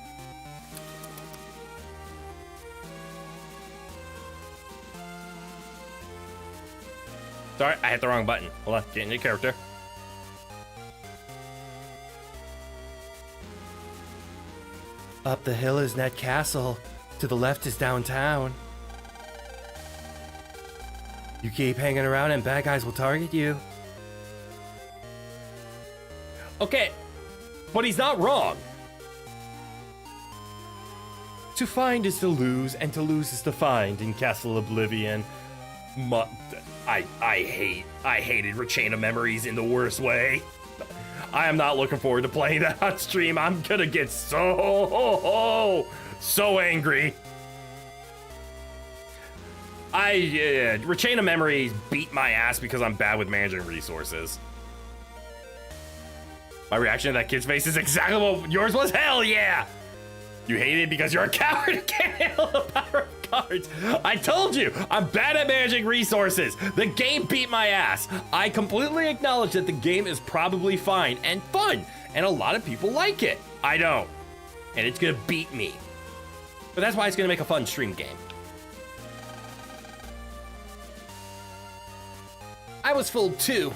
Sorry, I hit the wrong button. Hold on, get into character. Up the hill is Net Castle. To the left is downtown. You keep hanging around and bad guys will target you. Okay, but he's not wrong. To find is to lose, and to lose is to find in Castle Oblivion. I hated Chain of Memories in the worst way. I am not looking forward to playing that on stream. I'm gonna get so angry. Chain of Memories beat my ass because I'm bad with managing resources. My reaction to that kid's face is exactly what yours was. Hell yeah! You hate it because you're a coward and can't handle the power of cards. I told you, I'm bad at managing resources. The game beat my ass. I completely acknowledge that the game is probably fine and fun, and a lot of people like it. I don't. And it's gonna beat me. But that's why it's gonna make a fun stream game. I was fooled too.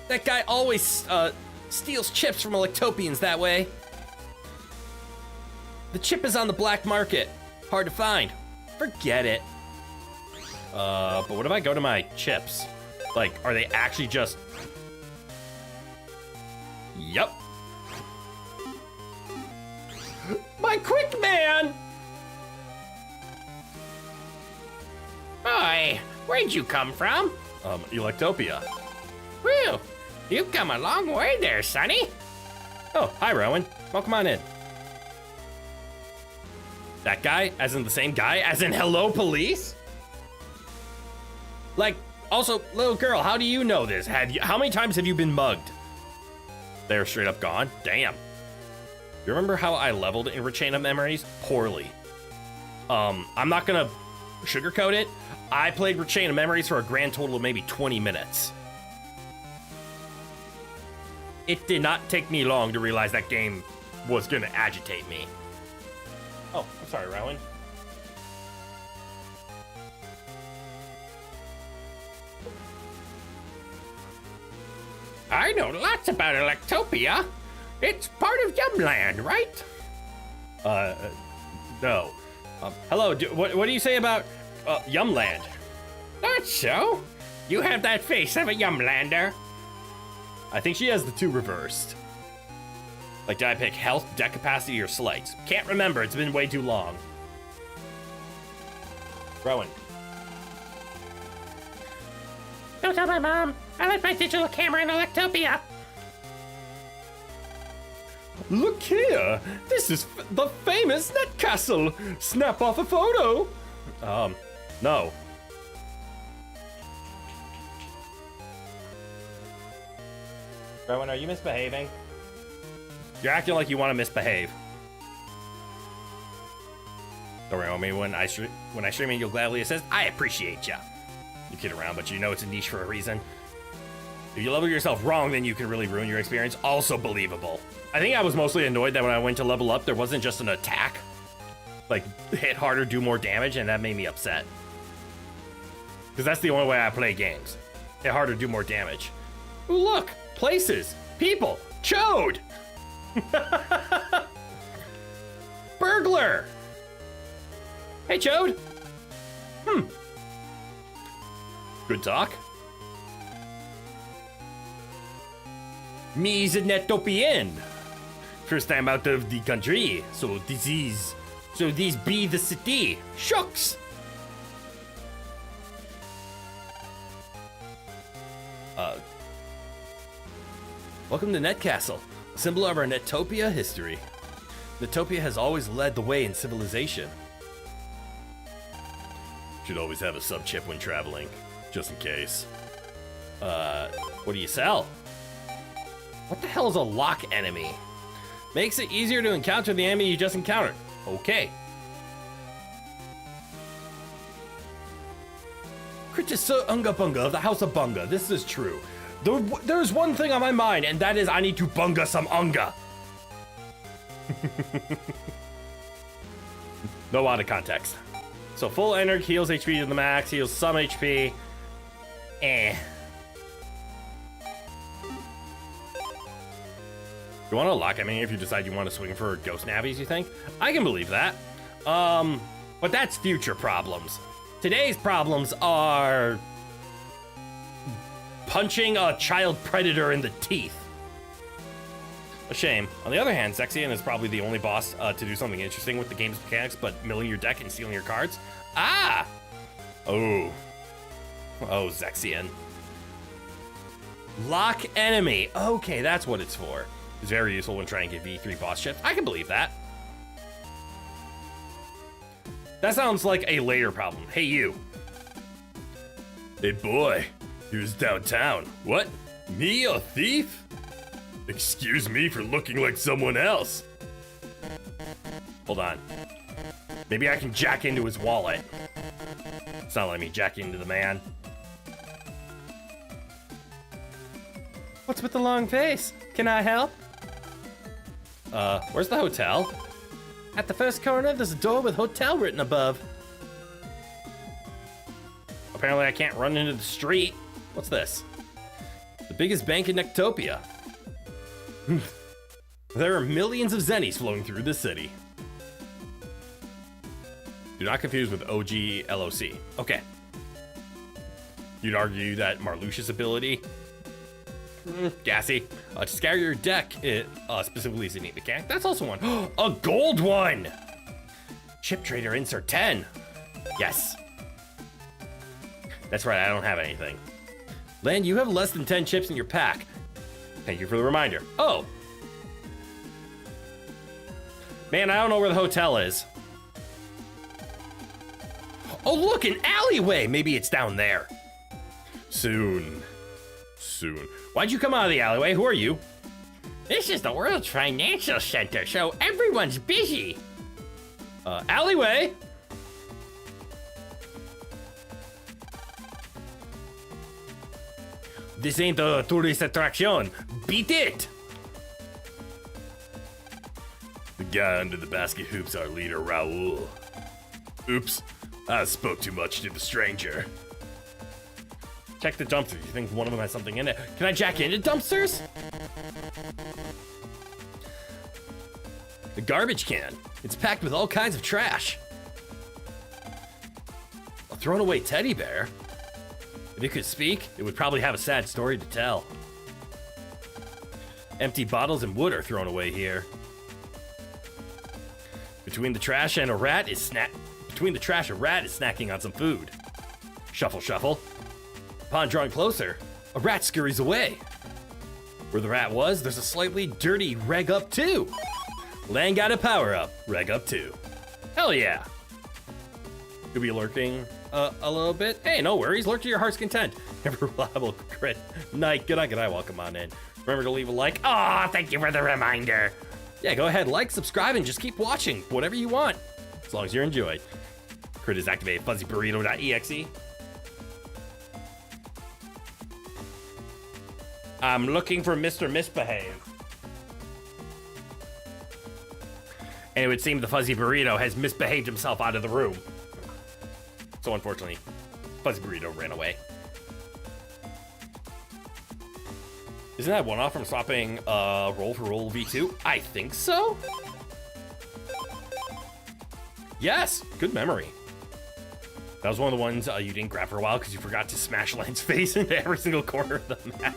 That guy always steals chips from Electopians that way. The chip is on the black market. Hard to find. Forget it. But what if I go to my chips? Like, are they actually just... Yup. My quick man! Boy, where'd you come from? Electopia. Whew, you've come a long way there, Sonny. Oh, hi, Rowan. Welcome on in. That guy? As in the same guy? As in hello, police? Like, also, little girl, how do you know this? How many times have you been mugged? They're straight up gone? Damn. You remember how I leveled in Chain of Memories? Poorly. I'm not gonna sugarcoat it. I played Chain of Memories for a grand total of maybe 20 minutes. It did not take me long to realize that game was gonna agitate me. Oh, I'm sorry, Rowan. I know lots about Electopia. It's part of Yumland, right? No. Hello, what do you say about Yumland? Not so. You have that face of a Yumlander. I think she has the two reversed. Like, did I pick health, deck capacity, or sleights? Can't remember. It's been way too long. Rowan. Don't tell my mom. I left my digital camera in Electopia. Look here. This is the famous Net Castle. Snap off a photo. No. Rowan, are you misbehaving? You're acting like you want to misbehave. Don't worry, homie. When I stream it, you'll gladly assist. I appreciate ya. You kid around, but you know it's a niche for a reason. If you level yourself wrong, then you can really ruin your experience. Also believable. I think I was mostly annoyed that when I went to level up, there wasn't just an attack. Like, hit harder, do more damage, and that made me upset. Because that's the only way I play games. Hit harder, do more damage. Ooh, look! Places! People! Chode! Burglar! Hey, Chode! Good talk. Me is a Netopian. First time out of the country, so this be the city. Shucks! Welcome to Net Castle, a symbol of our Netopia history. Netopia has always led the way in civilization. Should always have a sub-chip when traveling, just in case. What do you sell? What the hell is a lock enemy? Makes it easier to encounter the enemy you just encountered. Okay. Kritiso Unga Bunga of the House of Bunga. This is true. There's one thing on my mind, and that is I need to bunga some Unga. No out of context. So full energy heals HP to the max, heals some HP. You want to lock enemy if you decide you want to swing for ghost navies, you think? I can believe that. But that's future problems. Today's problems are punching a child predator in the teeth. A shame. On the other hand, Zexian is probably the only boss to do something interesting with the game's mechanics, but milling your deck and stealing your cards. Ah! Oh, Zexian. Lock enemy. Okay, that's what it's for. It's very useful when trying to get V3 boss chips. I can believe that. That sounds like a later problem. Hey, you. Hey, boy. He was downtown. What? Me, a thief? Excuse me for looking like someone else. Hold on. Maybe I can jack into his wallet. It's not letting me jack into the man. What's with the long face? Can I help? Where's the hotel? At the first corner, there's a door with hotel written above. Apparently I can't run into the street. What's this? The biggest bank in Nectopia. There are millions of zennies flowing through the city. Do not confuse with OG LOC. Okay. You'd argue that Marluxia's ability, gassy, to scour your deck, it specifically is a neat mechanic. That's also one. A gold one! Chip trader insert 10. Yes. That's right, I don't have anything. Lan, you have less than 10 chips in your pack. Thank you for the reminder. Oh. Man, I don't know where the hotel is. Oh, look, an alleyway. Maybe it's down there. Soon. Why'd you come out of the alleyway? Who are you? This is the world's financial center, so everyone's busy. Alleyway? This ain't a tourist attraction. Beat it! The guy under the basket hoops our leader, Raul. Oops, I spoke too much to the stranger. Check the dumpster. You think one of them has something in it? Can I jack into dumpsters? The garbage can. It's packed with all kinds of trash. A thrown away teddy bear. If it could speak, it would probably have a sad story to tell. Empty bottles and wood are thrown away here. Between the trash, a rat is snacking on some food. Shuffle, shuffle. Upon drawing closer, a rat scurries away. Where the rat was, there's a slightly dirty reg up 2. Lang got a power up, reg up 2. Hell yeah. Could be lurking a little bit. Hey, no worries, lurk to your heart's content. Never reliable crit. Night, good night, welcome on in. Remember to leave a like. Aw, thank you for the reminder. Yeah, go ahead, like, subscribe, and just keep watching. Whatever you want, as long as you're enjoyed. Crit is activated, fuzzyburrito.exe. I'm looking for Mr. Misbehave. And it would seem the Fuzzy Burrito has misbehaved himself out of the room. So unfortunately, Fuzzy Burrito ran away. Isn't that one-off from swapping roll for roll V2? I think so? Yes, good memory. That was one of the ones you didn't grab for a while because you forgot to smash Lan's face into every single corner of the map.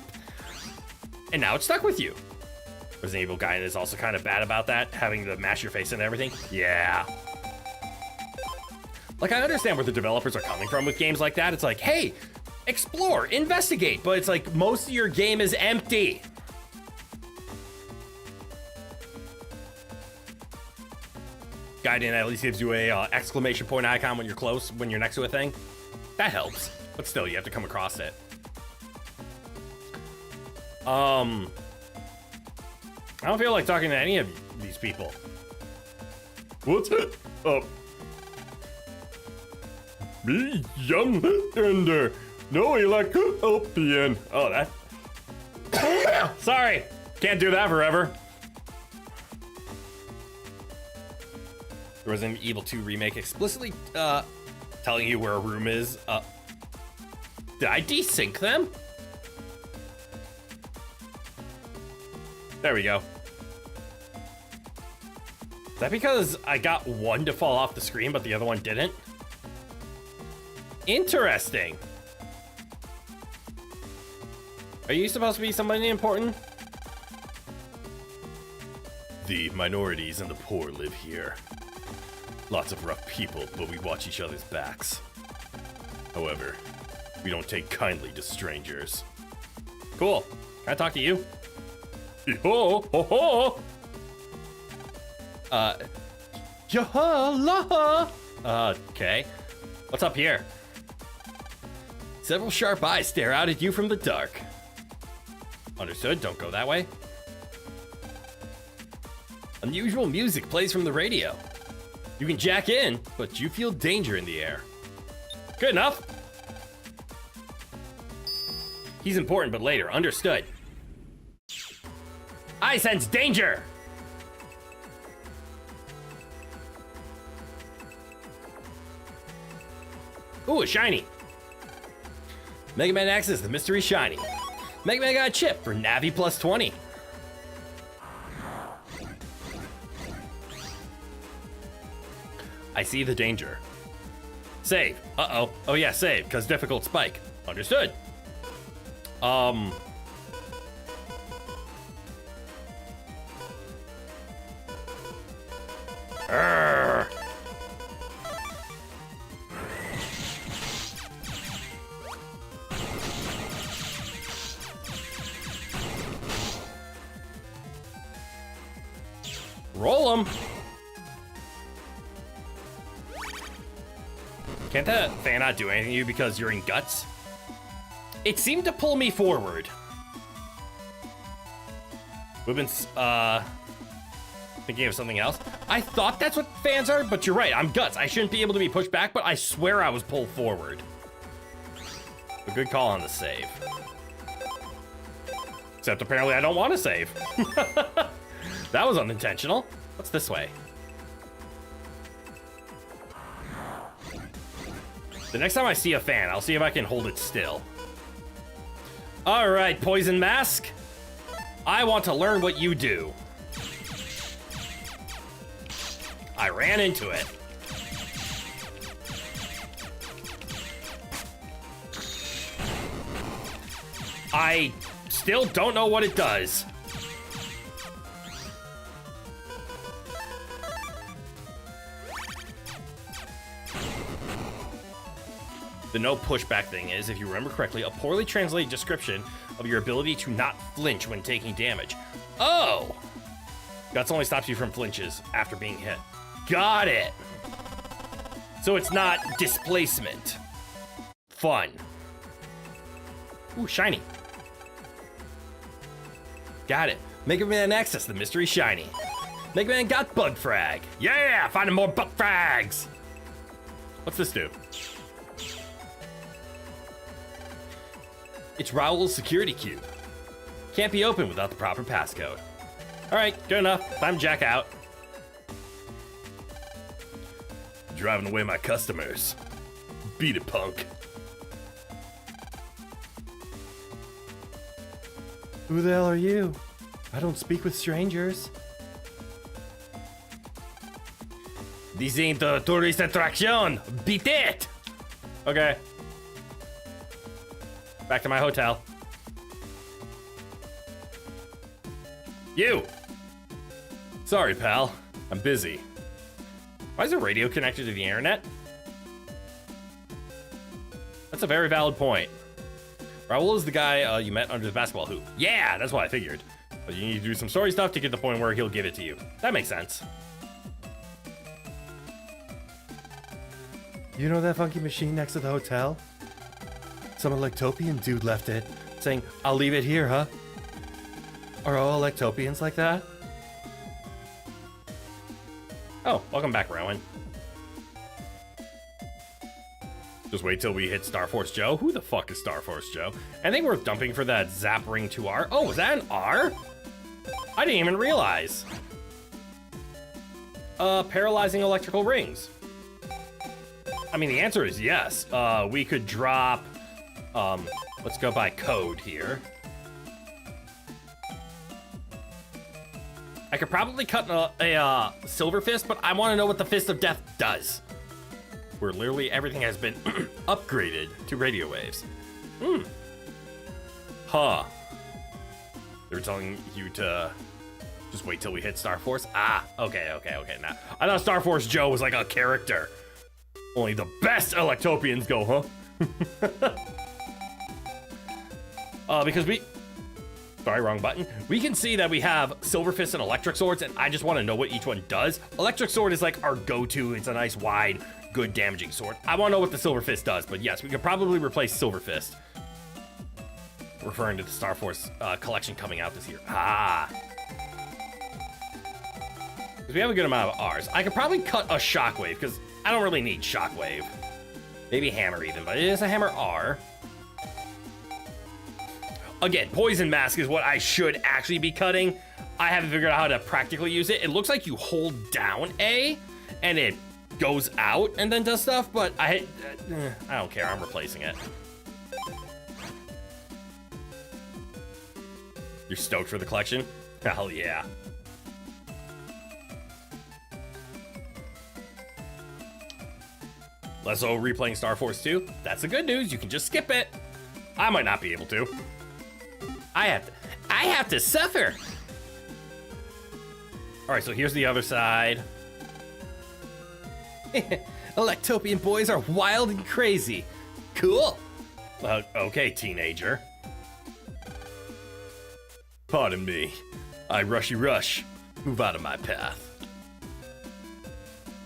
And now it's stuck with you. Resident Evil guy is also kind of bad about that, having to mash your face into everything. Yeah. Like, I understand where the developers are coming from with games like that. It's like, hey, explore, investigate, but it's like most of your game is empty. Gaiden at least gives you a exclamation point icon when you're close, when you're next to a thing. That helps, but still, you have to come across it. I don't feel like talking to any of these people. What's it up? Me, young and no electropian. Oh, that. Sorry, can't do that forever. Resident Evil 2 Remake explicitly telling you where a room is. Did I desync them? There we go. Is that because I got one to fall off the screen, but the other one didn't? Interesting. Are you supposed to be somebody important? The minorities and the poor live here. Lots of rough people, but we watch each other's backs. However, we don't take kindly to strangers. Cool. Can I talk to you? Ho ho ho! Yahala! Okay. What's up here? Several sharp eyes stare out at you from the dark. Understood, don't go that way. Unusual music plays from the radio. You can jack in, but you feel danger in the air. Good enough. He's important, but later. Understood. I sense danger! Ooh, a shiny. Mega Man X is the mystery shiny. Mega Man got a chip for Navi plus 20. I see the danger. Save. Uh-oh. Oh yeah, save, because difficult spike. Understood. Arrgh. Roll him. Can't the fan not do anything to you because you're in guts? It seemed to pull me forward. We've been, thinking of something else. I thought that's what fans are, but you're right, I'm guts. I shouldn't be able to be pushed back, but I swear I was pulled forward. A good call on the save. Except apparently I don't want to save. That was unintentional. What's this way? The next time I see a fan, I'll see if I can hold it still. All right, Poison Mask. I want to learn what you do. I ran into it. I still don't know what it does. The no pushback thing is, if you remember correctly, a poorly translated description of your ability to not flinch when taking damage. Oh! Guts only stops you from flinches after being hit. Got it! So it's not displacement. Fun. Ooh, shiny. Got it. Mega Man access the mystery shiny. Mega Man got bug frag. Yeah, finding more bug frags. What's this do? It's Raoul's security cube. Can't be opened without the proper passcode. All right, good enough. Time to jack out. Driving away my customers. Beat it, punk. Who the hell are you? I don't speak with strangers. This ain't a tourist attraction. Beat it. Okay. Back to my hotel. You! Sorry, pal. I'm busy. Why is the radio connected to the internet? That's a very valid point. Raoul is the guy you met under the basketball hoop. Yeah, that's what I figured. But you need to do some story stuff to get to the point where he'll give it to you. That makes sense. You know that funky machine next to the hotel? Some Electopian dude left it, saying, I'll leave it here, huh? Are all Electopians like that? Oh, welcome back, Rowan. Just wait till we hit Star Force Joe. Who the fuck is Star Force Joe? Anything worth dumping for that Zap Ring 2R? Oh, was that an R? I didn't even realize. Paralyzing electrical rings. I mean, the answer is yes. We could drop, let's go by code here. I could probably cut a Silver Fist, but I want to know what the Fist of Death does. Where literally everything has been upgraded to radio waves. Huh. They were telling you to just wait till we hit Star Force? Ah, okay. Now, I thought Star Force Joe was like a character. Only the best Electopians go, huh? Because sorry, wrong button. We can see that we have Silver Fist and Electric Swords, and I just want to know what each one does. Electric Sword is like our go-to. It's a nice, wide, good damaging sword. I want to know what the Silver Fist does, but yes, we could probably replace Silver Fist. Referring to the Star Force collection coming out this year. Ah. Because we have a good amount of R's. I could probably cut a Shockwave, because I don't really need Shockwave. Maybe Hammer even, but it is a Hammer R. Again, Poison Mask is what I should actually be cutting. I haven't figured out how to practically use it. It looks like you hold down A, and it goes out and then does stuff, but I don't care. I'm replacing it. You're stoked for the collection? Hell yeah. Lesso replaying Star Force 2. That's the good news. You can just skip it. I might not be able to. I have to suffer. All right, so here's the other side. Electopian boys are wild and crazy. Cool. Okay, teenager. Pardon me. I rushy rush. Move out of my path.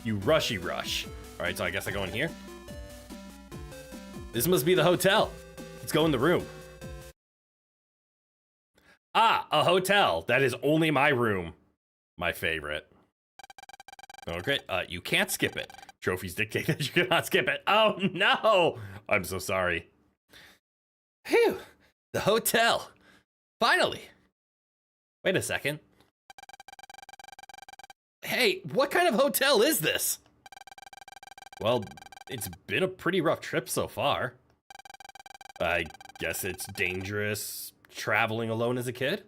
You rushy rush. All right, so I guess I go in here. This must be the hotel. Let's go in the room. Ah, a hotel. That is only my room. My favorite. Okay, you can't skip it. Trophies dictate that you cannot skip it. Oh, no. I'm so sorry. Phew. The hotel. Finally. Wait a second. Hey, what kind of hotel is this? Well, it's been a pretty rough trip so far. I guess it's dangerous traveling alone as a kid?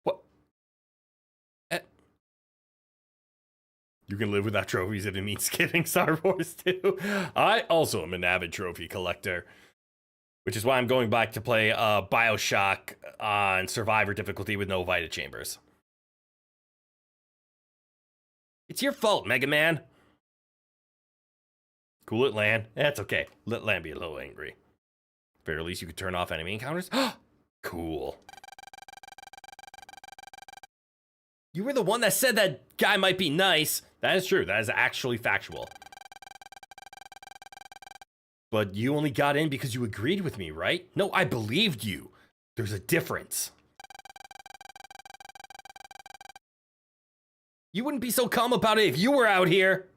What? You can live without trophies if it means skipping Star Wars 2. I also am an avid trophy collector, which is why I'm going back to play BioShock on Survivor difficulty with no Vita Chambers. It's your fault, Mega Man. Cool it, Lan. That's okay. Let Lan be a little angry. Very least you could turn off enemy encounters. Cool. You were the one that said that guy might be nice. That is true. That is actually factual. But you only got in because you agreed with me, right? No, I believed you. There's a difference. You wouldn't be so calm about it if you were out here.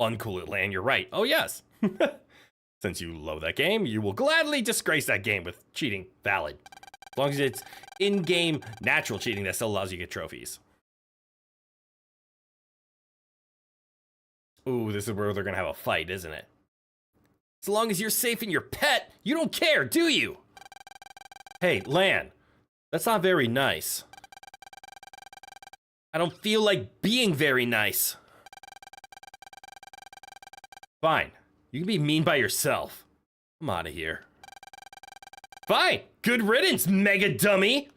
Uncool it, Lan. You're right. Oh, yes. Since you love that game, you will gladly disgrace that game with cheating. Valid. As long as it's in-game natural cheating that still allows you to get trophies. Ooh, this is where they're gonna have a fight, isn't it? As long as you're safe in your pet, you don't care, do you? Hey, Lan, that's not very nice. I don't feel like being very nice. Fine. You can be mean by yourself. I'm out of here. Fine. Good riddance, mega dummy.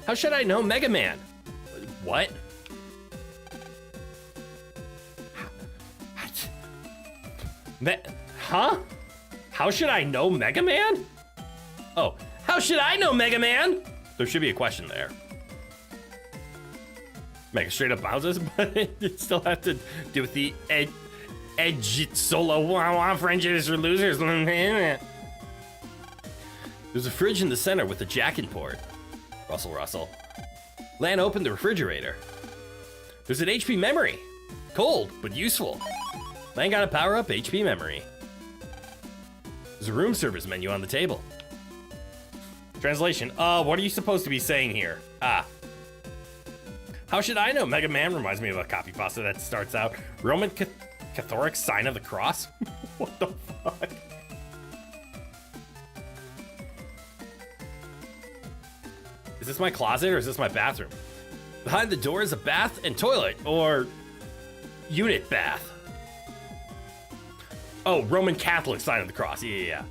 How should I know Mega Man? What? Huh? How should I know Mega Man? Oh, how should I know Mega Man? There should be a question there. Mega straight up bounces, but you still have to do with the edge solo friendships for losers. There's a fridge in the center with a jack and port. Russell. Lan opened the refrigerator. There's an HP memory. Cold, but useful. Lan got a power-up HP memory. There's a room service menu on the table. Translation. What are you supposed to be saying here? How should I know? Mega Man reminds me of a copy pasta that starts out Roman Catholic sign of the cross. What the fuck? Is this my closet or is this my bathroom? Behind the door is a bath and toilet, or unit bath. Oh, Roman Catholic sign of the cross. Yeah.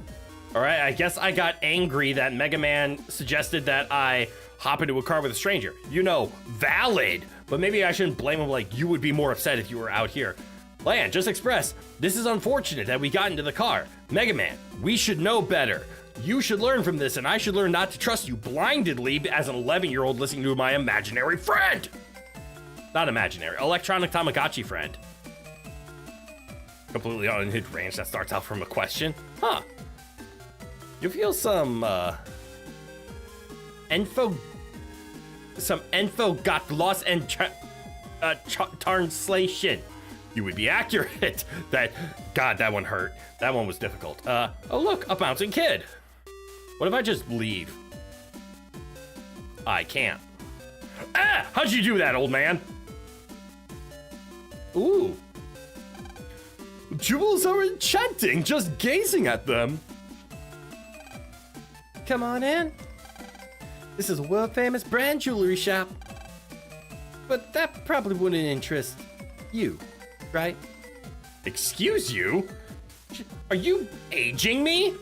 All right, I guess I got angry that Mega Man suggested that I hop into a car with a stranger. You know, valid. But maybe I shouldn't blame him like you would be more upset if you were out here. Lan, just express, this is unfortunate that we got into the car. Mega Man, we should know better. You should learn from this, and I should learn not to trust you blindly as an 11-year-old listening to my imaginary friend. Not imaginary, electronic Tamagotchi friend. Completely unhinged range that starts out from a question. Huh. You feel some info got lost in translation. You would be accurate. God, that one hurt. That one was difficult. Oh look, a bouncing kid. What if I just leave? I can't. How'd you do that, old man? Ooh. Jewels are enchanting, just gazing at them. Come on in. This is a world-famous brand jewelry shop. But that probably wouldn't interest you, right? Excuse you? Are you aging me?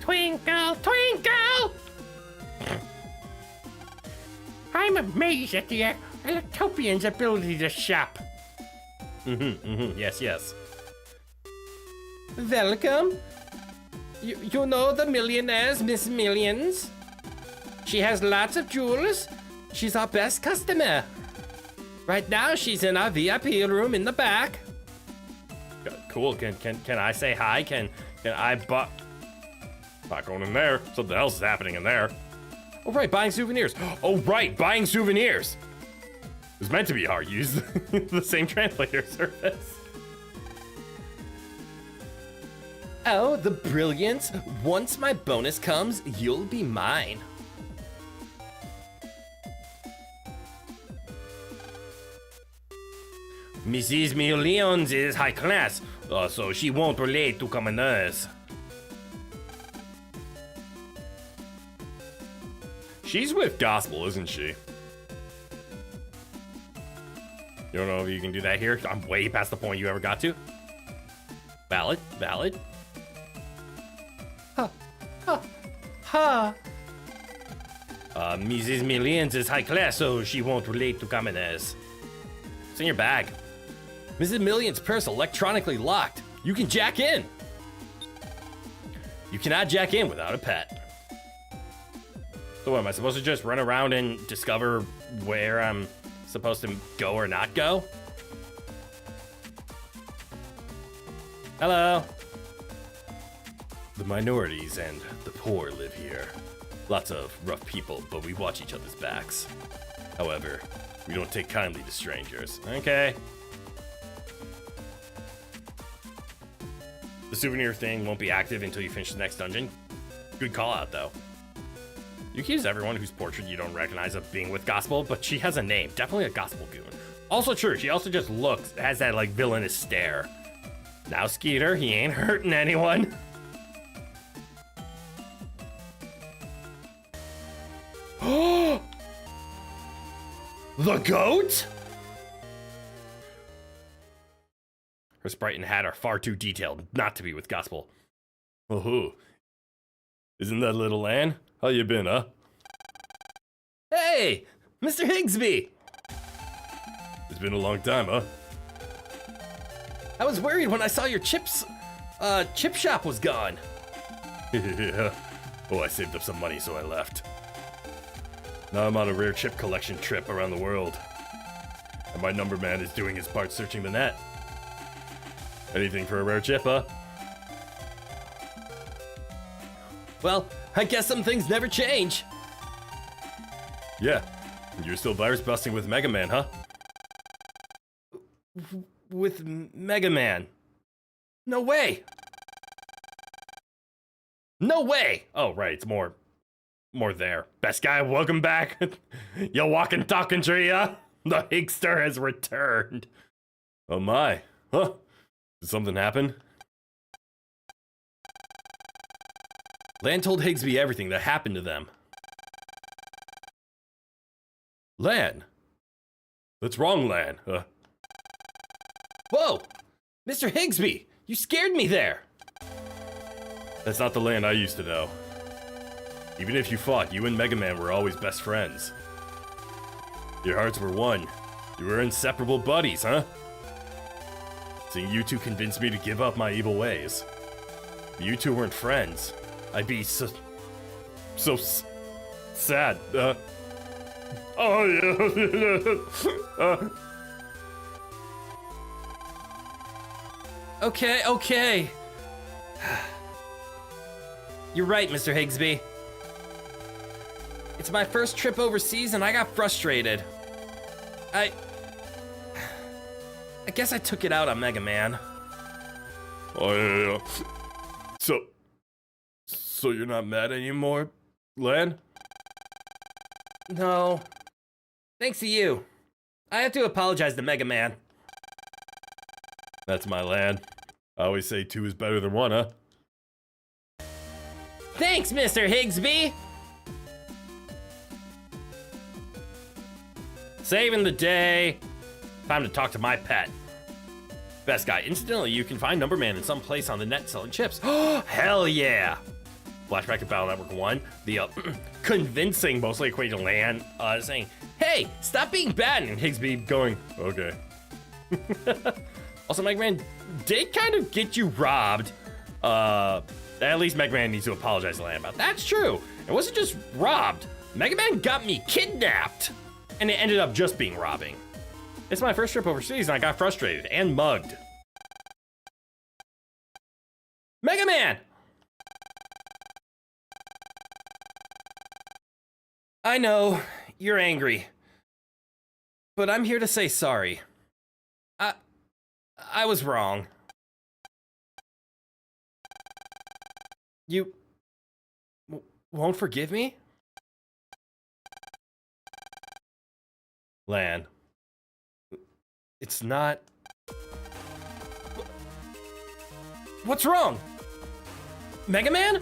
Twinkle, twinkle! I'm amazed at the Electopian's ability to shop. Yes. Welcome. You know the millionaire's Miss Millions? She has lots of jewels. She's our best customer. Right now, she's in our VIP room in the back. Cool. Can I say hi? Can I buy? Not going in there. Something else is happening in there. Oh right, buying souvenirs. Oh right, buying souvenirs. It was meant to be hard. Use the same translator service. Oh, the brilliance. Once my bonus comes, you'll be mine. Mrs. Millions is high class, so she won't relate to commoners. She's with gospel, isn't she? You don't know if you can do that here? I'm way past the point you ever got to. Valid. Ha! Mrs. Millions is high class, so she won't relate to commoners. It's in your bag. Mrs. Millions' purse electronically locked. You can jack in. You cannot jack in without a pet. So what, am I supposed to just run around and discover where I'm supposed to go or not go? Hello. The minorities and the poor live here. Lots of rough people, but we watch each other's backs. However, we don't take kindly to strangers. Okay. The souvenir thing won't be active until you finish the next dungeon. Good call out, though. You accuse everyone whose portrait you don't recognize of being with Gospel, but she has a name. Definitely a Gospel goon. Also true, she also just has that like villainous stare. Now Skeeter, he ain't hurting anyone. The goat? Her sprite and hat are far too detailed not to be with Gospel. Oh, isn't that little Lan? How you been, huh? Hey, Mr. Higsby! It's been a long time, huh? I was worried when I saw your chip shop was gone. Yeah. Oh, I saved up some money, so I left. Now I'm on a rare chip collection trip around the world. And my number man is doing his part searching the net. Anything for a rare chip, huh? Well, I guess some things never change. Yeah. You're still virus busting with Mega Man, huh? With Mega Man. No way. No way. Oh, right. It's more there. Best guy, welcome back. You walking, talking tree, huh? The Higster has returned. Oh my. Huh? Did something happen? Lan told Higsby everything that happened to them. Lan? That's wrong, Lan. Whoa! Mr. Higsby, you scared me there. That's not the Lan I used to know. Even if you fought, you and Mega Man were always best friends. Your hearts were one. You were inseparable buddies, huh? Seeing you two convinced me to give up my evil ways. If you two weren't friends, I'd be so sad. Oh yeah. Okay. You're right, Mr. Higsby. It's my first trip overseas and I got frustrated. I guess I took it out on Mega Man. Oh yeah. So you're not mad anymore, Lan? No. Thanks to you. I have to apologize to Mega Man. That's my Lan. I always say two is better than one, huh? Thanks, Mr. Higsby! Saving the day. Time to talk to my pet. Best guy. Incidentally, you can find Number Man in some place on the net selling chips. Hell yeah! Flashback to Battle Network 1. The convincing, mostly equated Lan saying, "Hey, stop being bad," and Higsby going, "Okay." Also, Mega Man did kind of get you robbed. At least Mega Man needs to apologize to Lan about. That's true. It wasn't just robbed. Mega Man got me kidnapped. And it ended up just being robbing. It's my first trip overseas and I got frustrated and mugged. Mega Man! I know, you're angry. But I'm here to say sorry. I was wrong. You won't forgive me? Lan. It's not... What's wrong? Mega Man?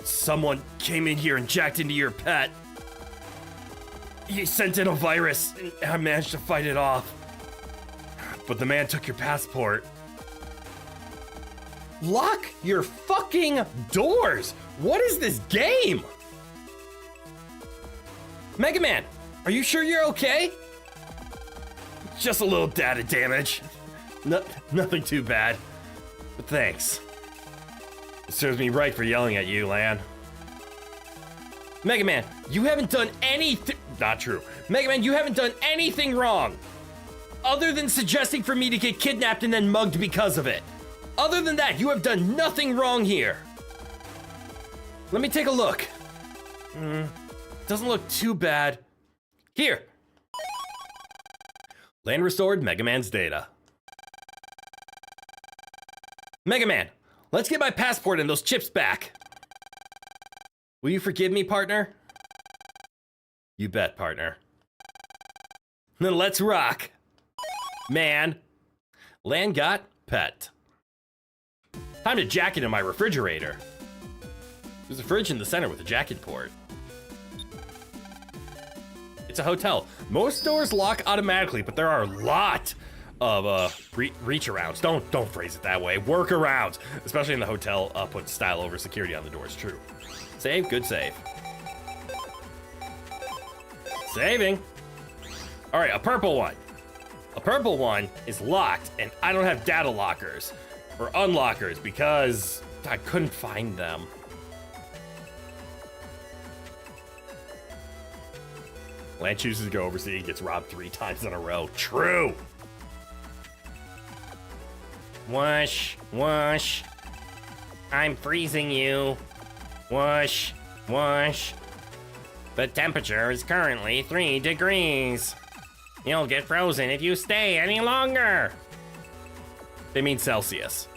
Someone came in here and jacked into your pet. He sent in a virus, and I managed to fight it off. But the man took your passport. Lock your fucking doors! What is this game? Mega Man, are you sure you're okay? Just a little data damage. Nothing too bad. But thanks. It serves me right for yelling at you, Lan. Mega Man, you haven't done anything. Not true. Mega Man, you haven't done anything wrong. Other than suggesting for me to get kidnapped and then mugged because of it. Other than that, you have done nothing wrong here. Let me take a look. Doesn't look too bad. Here. Lan restored Mega Man's data. Mega Man, let's get my passport and those chips back. Will you forgive me, partner? You bet, partner. Then let's rock. Man. Lan got pet. Time to jack it in my refrigerator. There's a fridge in the center with a jacket port. It's a hotel. Most doors lock automatically, but there are a lot of reach arounds. Don't phrase it that way. Workarounds, especially in the hotel. Put style over security on the doors. True. Save. Good save. Saving. All right, a purple one. A purple one is locked, and I don't have data lockers or unlockers because I couldn't find them. Lan chooses to go overseas, gets robbed 3 times in a row. True. Whoosh, whoosh. I'm freezing you. Whoosh, whoosh. The temperature is currently 3 degrees. You'll get frozen if you stay any longer. They mean Celsius.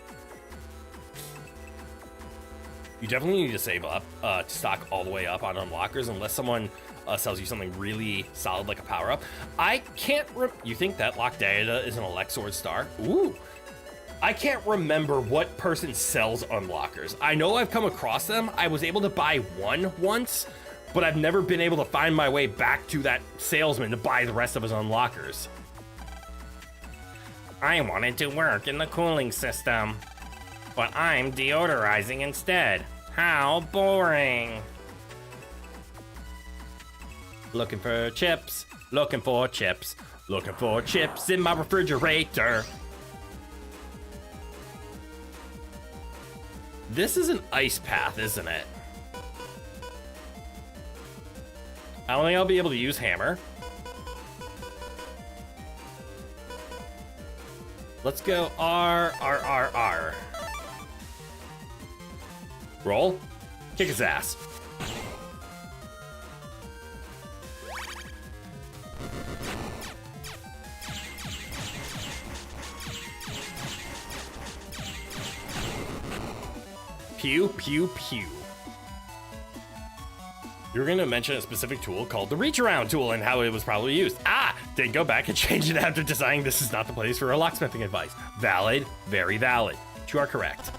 You definitely need to save up to stock all the way up on unlockers unless someone sells you something really solid like a power-up. I can't you think that locked data is an Elexord star? Ooh. I can't remember what person sells unlockers. I know I've come across them. I was able to buy one once, but I've never been able to find my way back to that salesman to buy the rest of his unlockers. I wanted to work in the cooling system, but I'm deodorizing instead. How boring. Looking for chips, looking for chips, looking for chips in my refrigerator. This is an ice path, isn't it? I don't think I'll be able to use hammer. Let's go R, R, R, R. Roll. Kick his ass. Pew, pew, pew. You're gonna mention a specific tool called the reach around tool and how it was probably used. Did go back and change it after deciding this is not the place for a locksmithing advice. Valid, very valid. You are correct.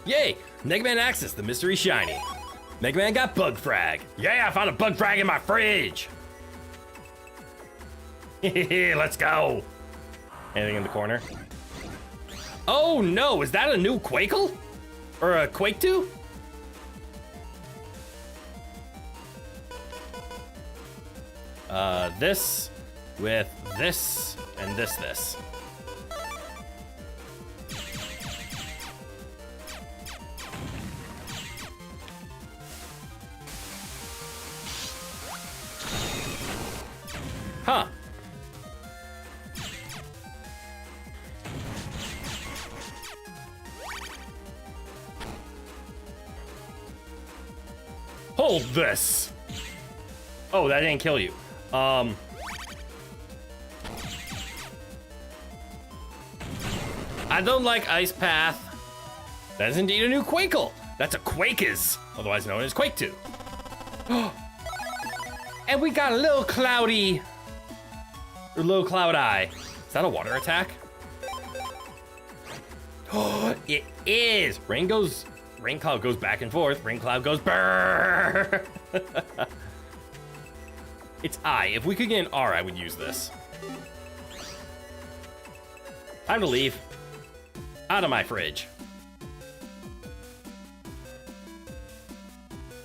Yay! Mega Man accessed the mystery shiny. Mega Man got bug frag. Yeah, I found a bug frag in my fridge. Let's go. Anything in the corner? Oh no, is that a new Quakel? Or a Quake 2? This with this and this. Huh. Hold this. Oh, that didn't kill you. I don't like Ice Path. That is indeed a new Quakel. That's a Quakez, otherwise known as Quake 2. And we got a little cloudy, or little cloud eye. Is that a water attack? It is. Rain cloud goes back and forth. Rain cloud goes brrr. It's I. If we could get an R, I would use this. Time to leave. Out of my fridge.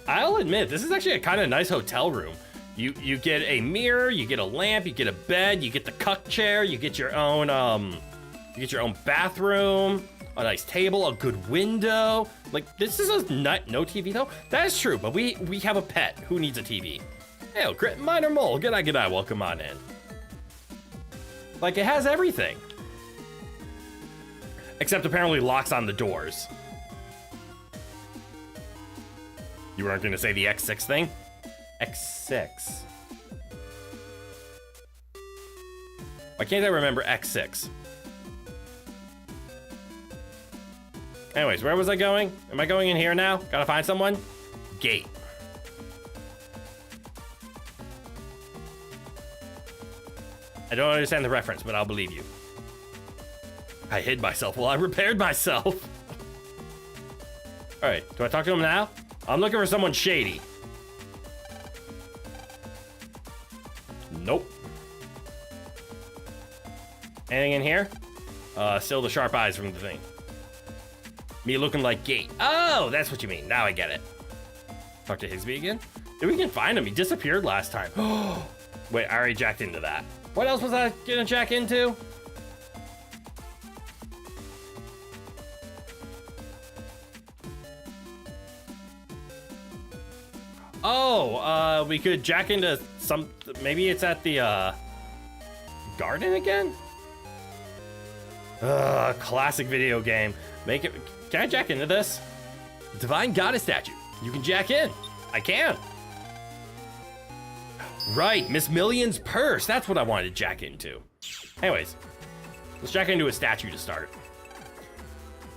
I'll admit, this is actually a kind of nice hotel room. You get a mirror, you get a lamp, you get a bed, you get the cuck chair, you get your own bathroom, a nice table, a good window. Like, this is a no TV though. That is true, but we have a pet who needs a TV. Hey, Crit Minor Mole, g'day, welcome on in. Like, it has everything. Except apparently locks on the doors. You weren't gonna say the X6 thing? X6. Why can't I remember X6? Anyways, where was I going? Am I going in here now? Gotta find someone? Gate. I don't understand the reference, but I'll believe you. I hid myself while I repaired myself. All right, do I talk to him now? I'm looking for someone shady. Nope. Anything in here? Still the sharp eyes from the thing. Me looking like Gate. Oh, that's what you mean. Now I get it. Talk to Higsby again? If we can find him, he disappeared last time. Wait, I already jacked into that. What else was I gonna jack into? Oh, we could jack into some, maybe it's at the, garden again? Classic video game. Make it, can I jack into this? Divine Goddess statue. You can jack in. I can. Right, Miss Million's purse. That's what I wanted to jack into. Anyways, let's jack into a statue to start.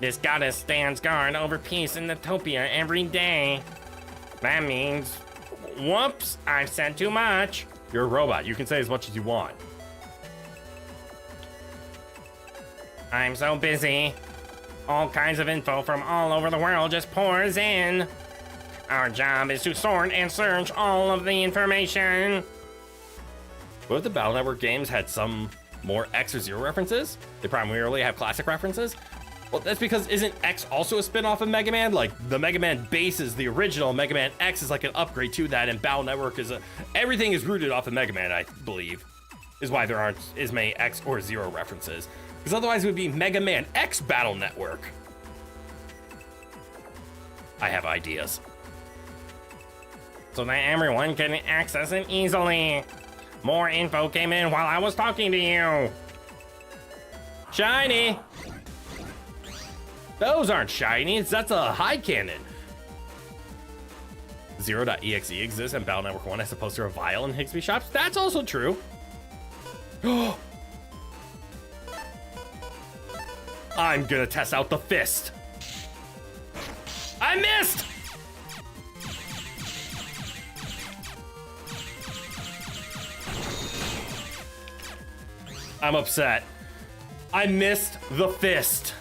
This goddess stands guard over peace in Utopia every day. That means, whoops, I've said too much. You're a robot. You can say as much as you want. I'm so busy. All kinds of info from all over the world just pours in. Our job is to sort and search all of the information. What if the Battle Network games had some more X or Zero references? They primarily have classic references? Well, that's because isn't X also a spin-off of Mega Man? Like, the Mega Man base is the original, Mega Man X is like an upgrade to that, and Battle Network is everything is rooted off of Mega Man, I believe. Is why there aren't as many X or Zero references. Because otherwise it would be Mega Man X Battle Network. I have ideas. So that everyone can access it easily. More info came in while I was talking to you. Shiny! Those aren't shinies, that's a high cannon. 0.exe exists and Battle Network 1 as opposed to a vial in Higsby shops. That's also true. I'm gonna test out the fist. I missed! I'm upset. I missed the fist.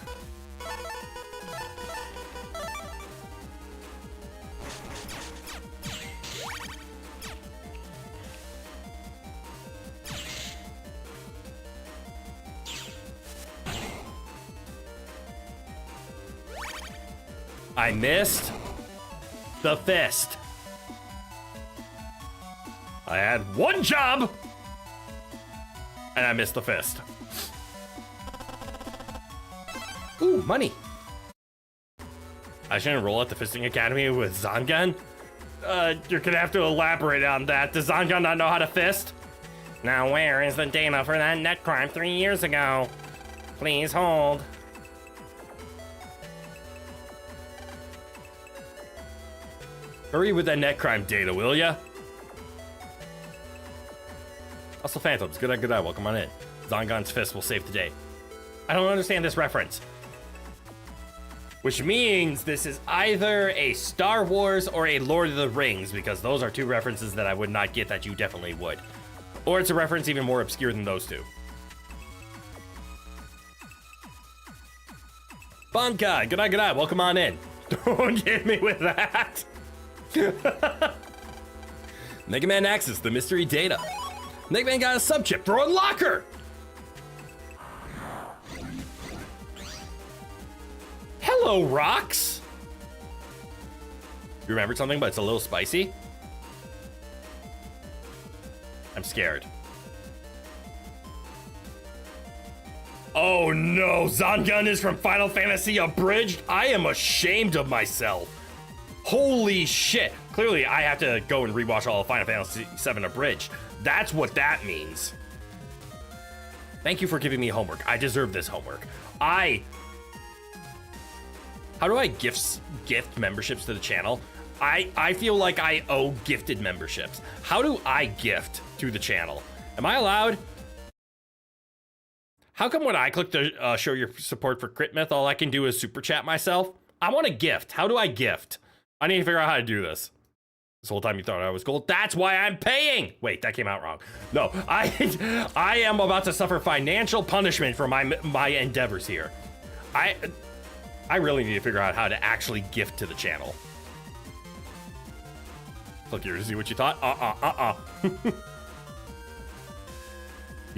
I missed the fist. I had one job, and I missed the fist. Ooh, money. I shouldn't roll at the Fisting Academy with Zangan? You're gonna have to elaborate on that. Does Zangan not know how to fist? Now where is the data for that net crime 3 years ago? Please hold. Hurry with that net crime data, will ya? Also, Phantoms, good eye, welcome on in. Zangan's fist will save the day. I don't understand this reference. Which means this is either a Star Wars or a Lord of the Rings, because those are two references that I would not get that you definitely would. Or it's a reference even more obscure than those two. Bonkai, good eye, welcome on in. Don't hit me with that. Mega Man Axis, the mystery data. Mega Man got a sub-chip, throw in locker! Hello, rocks. You remembered something, but it's a little spicy? I'm scared. Oh no, Zangun is from Final Fantasy Abridged? I am ashamed of myself. Holy shit. Clearly, I have to go and rewatch all of Final Fantasy VII Abridged. That's what that means. Thank you for giving me homework. I deserve this homework. How do I gift memberships to the channel? I feel like I owe gifted memberships. How do I gift to the channel? Am I allowed? How come when I click to show your support for Crit Myth, all I can do is super chat myself? I want a gift. How do I gift? I need to figure out how to do this. This whole time you thought I was gold. That's why I'm paying. Wait, that came out wrong. No, I am about to suffer financial punishment for my endeavors here. I really need to figure out how to actually gift to the channel. Click here to see what you thought. You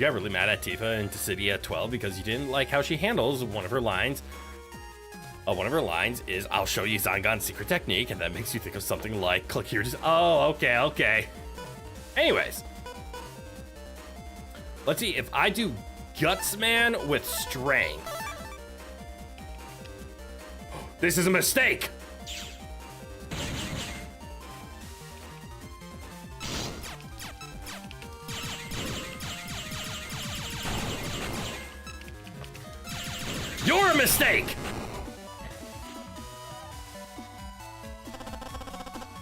got really mad at Tifa in Dissidia 12 because you didn't like how she handles one of her lines. One of her lines is, I'll show you Zangon's secret technique, and that makes you think of something like, click here to... Oh, okay. Anyways. Let's see, if I do Gutsman with strength. This is a mistake! You're a mistake!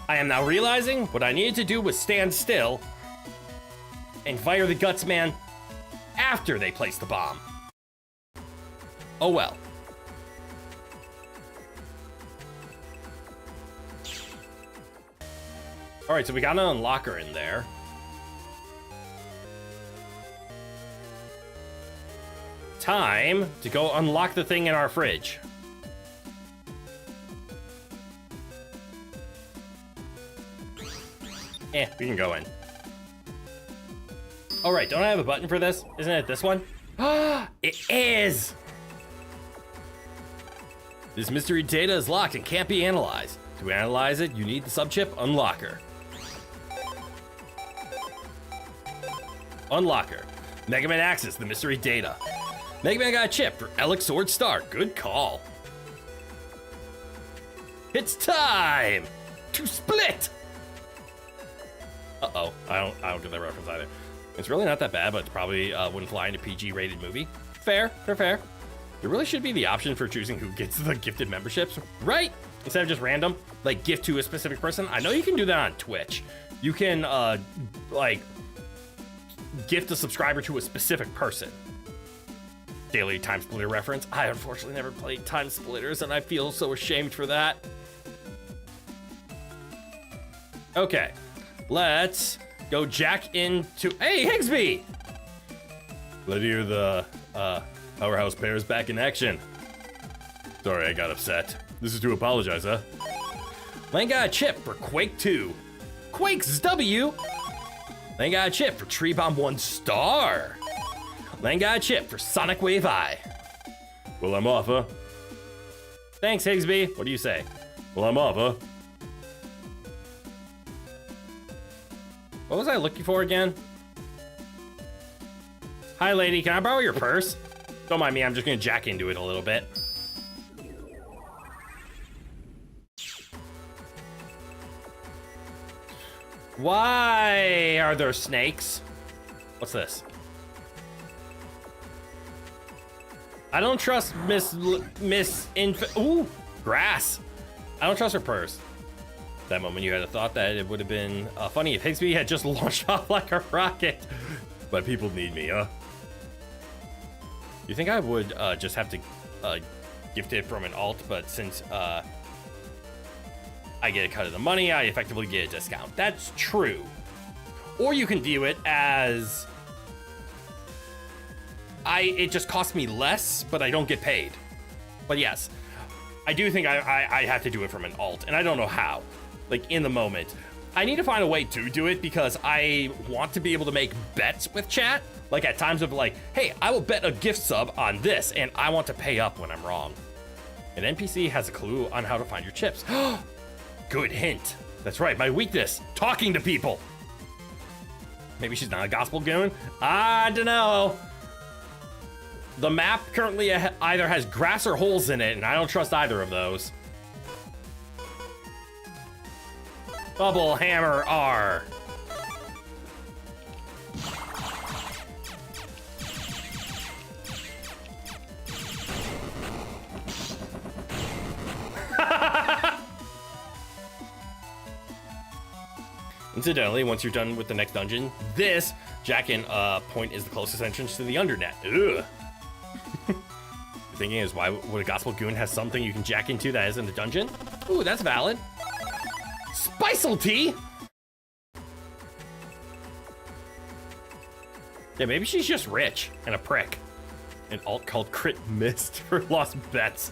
I am now realizing what I needed to do was stand still and fire the Gutsman after they placed the bomb. Oh well. Alright, so we got an unlocker in there. Time to go unlock the thing in our fridge. We can go in. All right, don't I have a button for this? Isn't it this one? It is! This mystery data is locked and can't be analyzed. To analyze it, you need the subchip unlocker. Unlocker. Mega Man access the mystery data. Mega Man got a chip for Elix Sword Star. Good call. It's time to split! Uh-oh, I don't get that reference either. It's really not that bad, but it probably wouldn't fly in a PG-rated movie. Fair. There really should be the option for choosing who gets the gifted memberships, right? Instead of just random, like gift to a specific person. I know you can do that on Twitch. You can, like, gift a subscriber to a specific person. Daily Time Splitter reference. I unfortunately never played Time Splitters, and I feel so ashamed for that. Okay. Let's go jack into... Hey, Higsby! Let hear the Powerhouse Pair is back in action. Sorry, I got upset. This is to apologize, huh? Lane got a chip for Quake 2. Quake's W! Lane got a chip for Tree Bomb 1 Star. Lane got a chip for Sonic Wave I. Well, I'm off, huh? Thanks, Higsby. What do you say? Well, I'm off, huh? What was I looking for again? Hi, lady. Can I borrow your purse? Don't mind me. I'm just going to jack into it a little bit. Why are there snakes? What's this? I don't trust Miss Ooh, grass. I don't trust her purse. That moment you had a thought that it would have been funny if Higsby had just launched off like a rocket. But people need me, huh? You think I would just have to gift it from an alt, but since I get a cut of the money, I effectively get a discount. That's true. Or you can view it as it just costs me less, but I don't get paid. But yes, I do think I have to do it from an alt, and I don't know how. Like, in the moment. I need to find a way to do it because I want to be able to make bets with chat. Like, at times of like, hey, I will bet a gift sub on this, and I want to pay up when I'm wrong. An NPC has a clue on how to find your chips. Good hint. That's right, my weakness, talking to people. Maybe she's not a gospel goon? I don't know. The map currently either has grass or holes in it, and I don't trust either of those. Bubble Hammer R. Incidentally, once you're done with the next dungeon, this jack-in point is the closest entrance to the undernet. Ugh. The thinking is, why would a gospel goon have something you can jack into that isn't a dungeon? Ooh, that's valid. Specialty? Yeah, maybe she's just rich and a prick. An alt called Crit Mist for lost bets.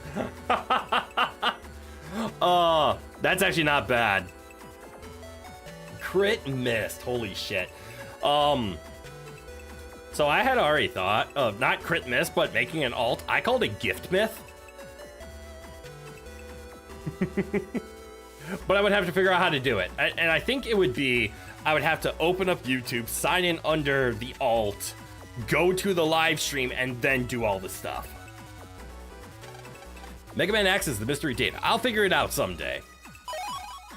That's actually not bad. Crit Mist, holy shit. So I had already thought of not Crit Mist, but making an alt. I called it Gift Myth. But I would have to figure out how to do it. And I think it would be, I would have to open up YouTube, sign in under the alt, go to the live stream, and then do all the stuff. Mega Man X is the mystery data. I'll figure it out someday.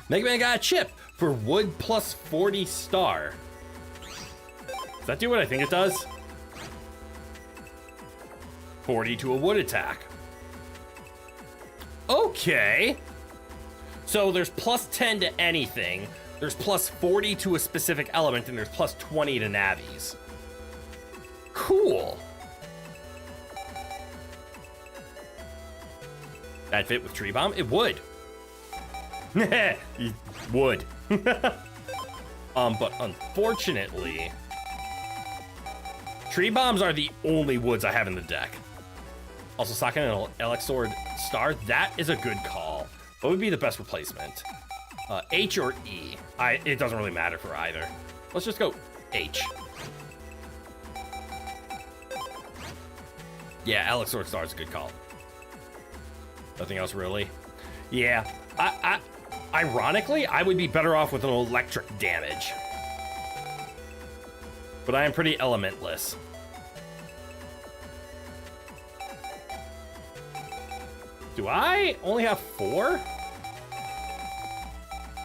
Mega Man got a chip for wood plus 40 star. Does that do what I think it does? 40 to a wood attack. Okay. So there's plus 10 to anything. There's plus 40 to a specific element, and there's plus 20 to navies. Cool. That'd fit with Tree Bomb? It would. It would. But unfortunately, Tree Bombs are the only woods I have in the deck. Also, socking an Elixir Star, that is a good call. What would be the best replacement? H or E? It doesn't really matter for either. Let's just go H. Yeah, Elixir Star is a good call. Nothing else really? Yeah, ironically, I would be better off with an electric damage. But I am pretty elementless. Do I only have 4?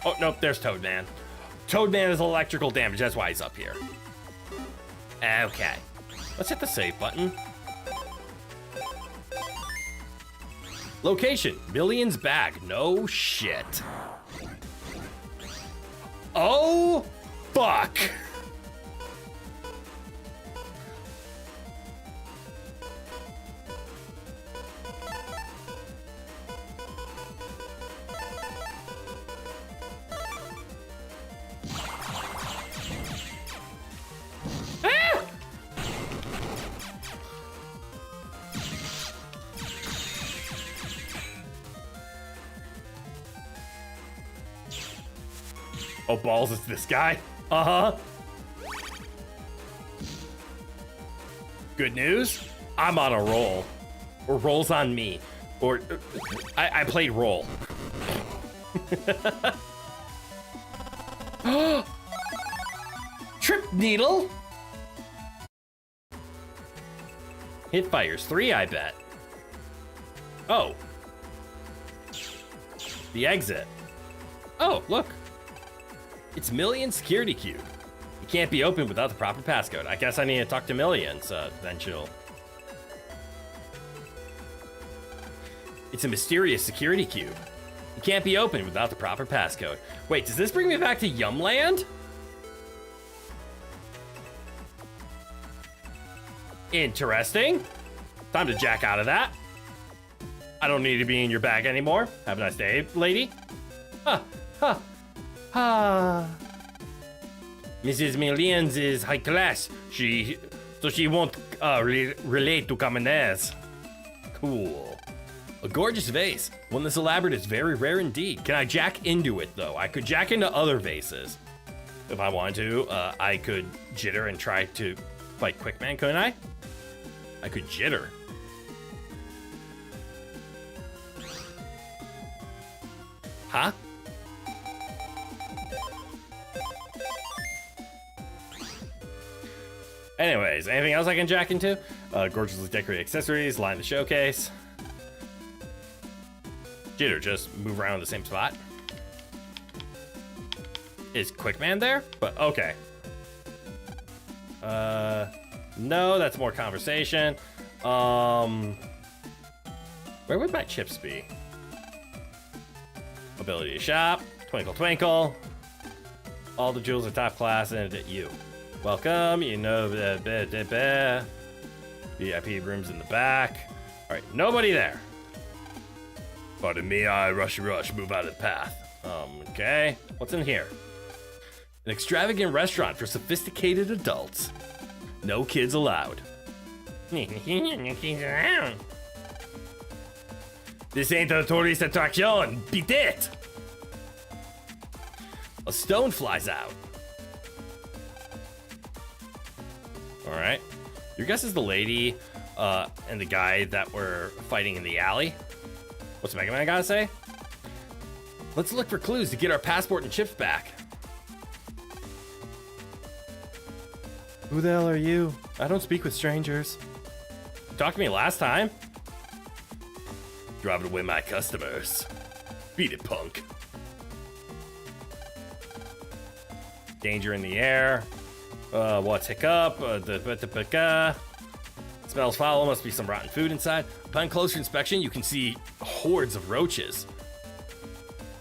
Oh, nope, there's Toadman. Toadman is electrical damage, that's why he's up here. Okay. Let's hit the save button. Location, Millions bag. No shit. Oh, fuck. Oh, balls, it's this guy. Uh-huh. Good news, I'm on a roll. Or roll's on me. Or, I played roll. Trip Needle? Hit fires 3, I bet. Oh. The exit. Oh, look. It's Million Security Cube. It can't be opened without the proper passcode. I guess I need to talk to Million, so then she'll... It's a mysterious security cube. It can't be opened without the proper passcode. Wait, does this bring me back to Yumland? Interesting. Time to jack out of that. I don't need to be in your bag anymore. Have a nice day, lady. Huh, huh. Mrs. Millions is high class. So she won't relate to commoners. Cool. A gorgeous vase. One this elaborate is very rare indeed. Can I jack into it though? I could jack into other vases. If I wanted to, I could jitter and try to fight Quickman, couldn't I? I could jitter. Huh? Anyways, anything else I can jack into? Gorgeously decorated accessories, line the showcase. Jitter, just move around in the same spot. Is Quickman there? But okay. No, that's more conversation. Where would my chips be? Ability to shop, twinkle twinkle. All the jewels are top class and at you. Welcome, you know, VIP rooms in the back. All right, nobody there. Pardon me, I rush, move out of the path. Okay, what's in here? An extravagant restaurant for sophisticated adults. No kids allowed. This ain't a tourist attraction, beat it! A stone flies out. Alright. Your guess is the lady and the guy that were fighting in the alley. What's Mega Man gotta say? Let's look for clues to get our passport and chips back. Who the hell are you? I don't speak with strangers. You talked to me last time? Driving away my customers. Beat it, punk. Danger in the air. What's hiccup? Smells foul. Must be some rotten food inside. Upon closer inspection, you can see hordes of roaches.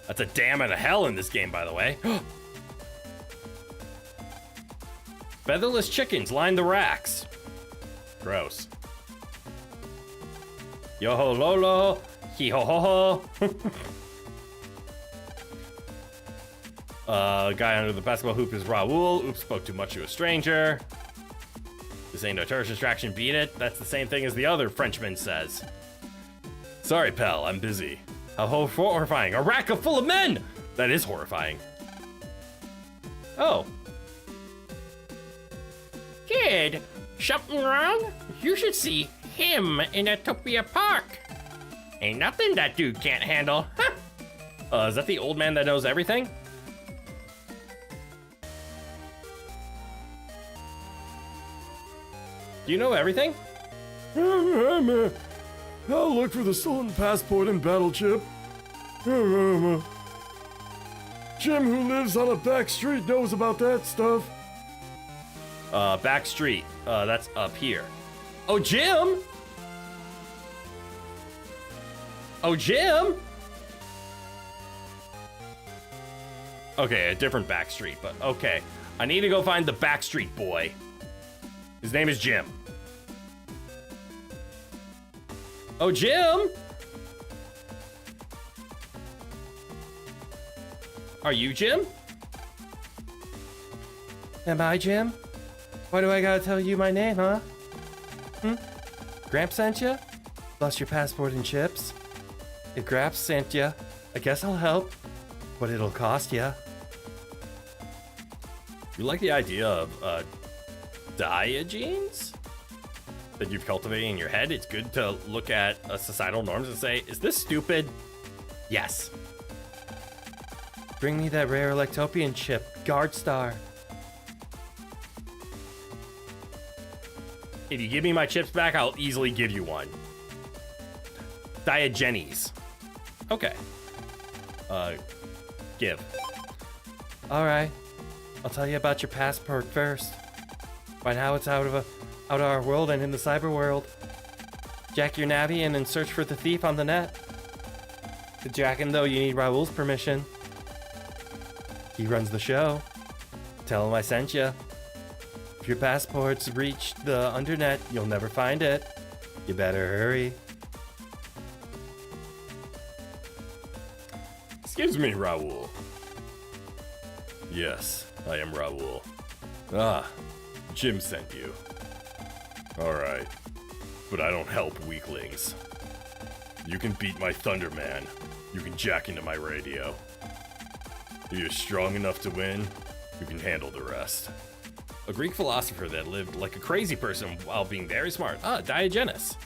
That's a damn and a hell in this game, by the way. Featherless chickens line the racks. Gross. Yo ho lolo. Hee ho ho ho. Guy under the basketball hoop is Raoul. Oops, spoke too much to a stranger. This ain't no tourist distraction, beat it. That's the same thing as the other Frenchman says. Sorry, pal, I'm busy. How horrifying. A rack full of men! That is horrifying. Oh. Kid, something wrong? You should see him in Utopia Park. Ain't nothing that dude can't handle. Is that the old man that knows everything? Do you know everything? I'll look for the stolen passport and battle chip. Jim, who lives on a back street, knows about that stuff. Back street. That's up here. Oh, Jim! Oh, Jim! Okay, a different back street, but okay. I need to go find the back street boy. His name is Jim. Oh, Jim! Are you Jim? Am I Jim? Why do I gotta tell you my name, huh? Gramps sent ya? Lost your passport and chips? If Gramps sent ya, I guess I'll help. But it'll cost ya. You like the idea of, Diogenes? That you've cultivated in your head? It's good to look at societal norms and say, is this stupid? Yes. Bring me that rare Electopian chip, Guard Star. If you give me my chips back, I'll easily give you one. Diogenes. Okay. Give. Alright. I'll tell you about your passport first. By now it's out of our world and in the cyber world. Jack your navy in and search for the thief on the net. To jack him though, you need Raoul's permission. He runs the show. Tell him I sent you. If your passport's reached the undernet, you'll never find it. You better hurry. Excuse me, Raoul. Yes, I am Raoul. Ah, Jim sent you. Alright, but I don't help weaklings. You can beat my Thunderman. You can jack into my radio. If you're strong enough to win, you can handle the rest. A Greek philosopher that lived like a crazy person while being very smart. Ah, Diogenes.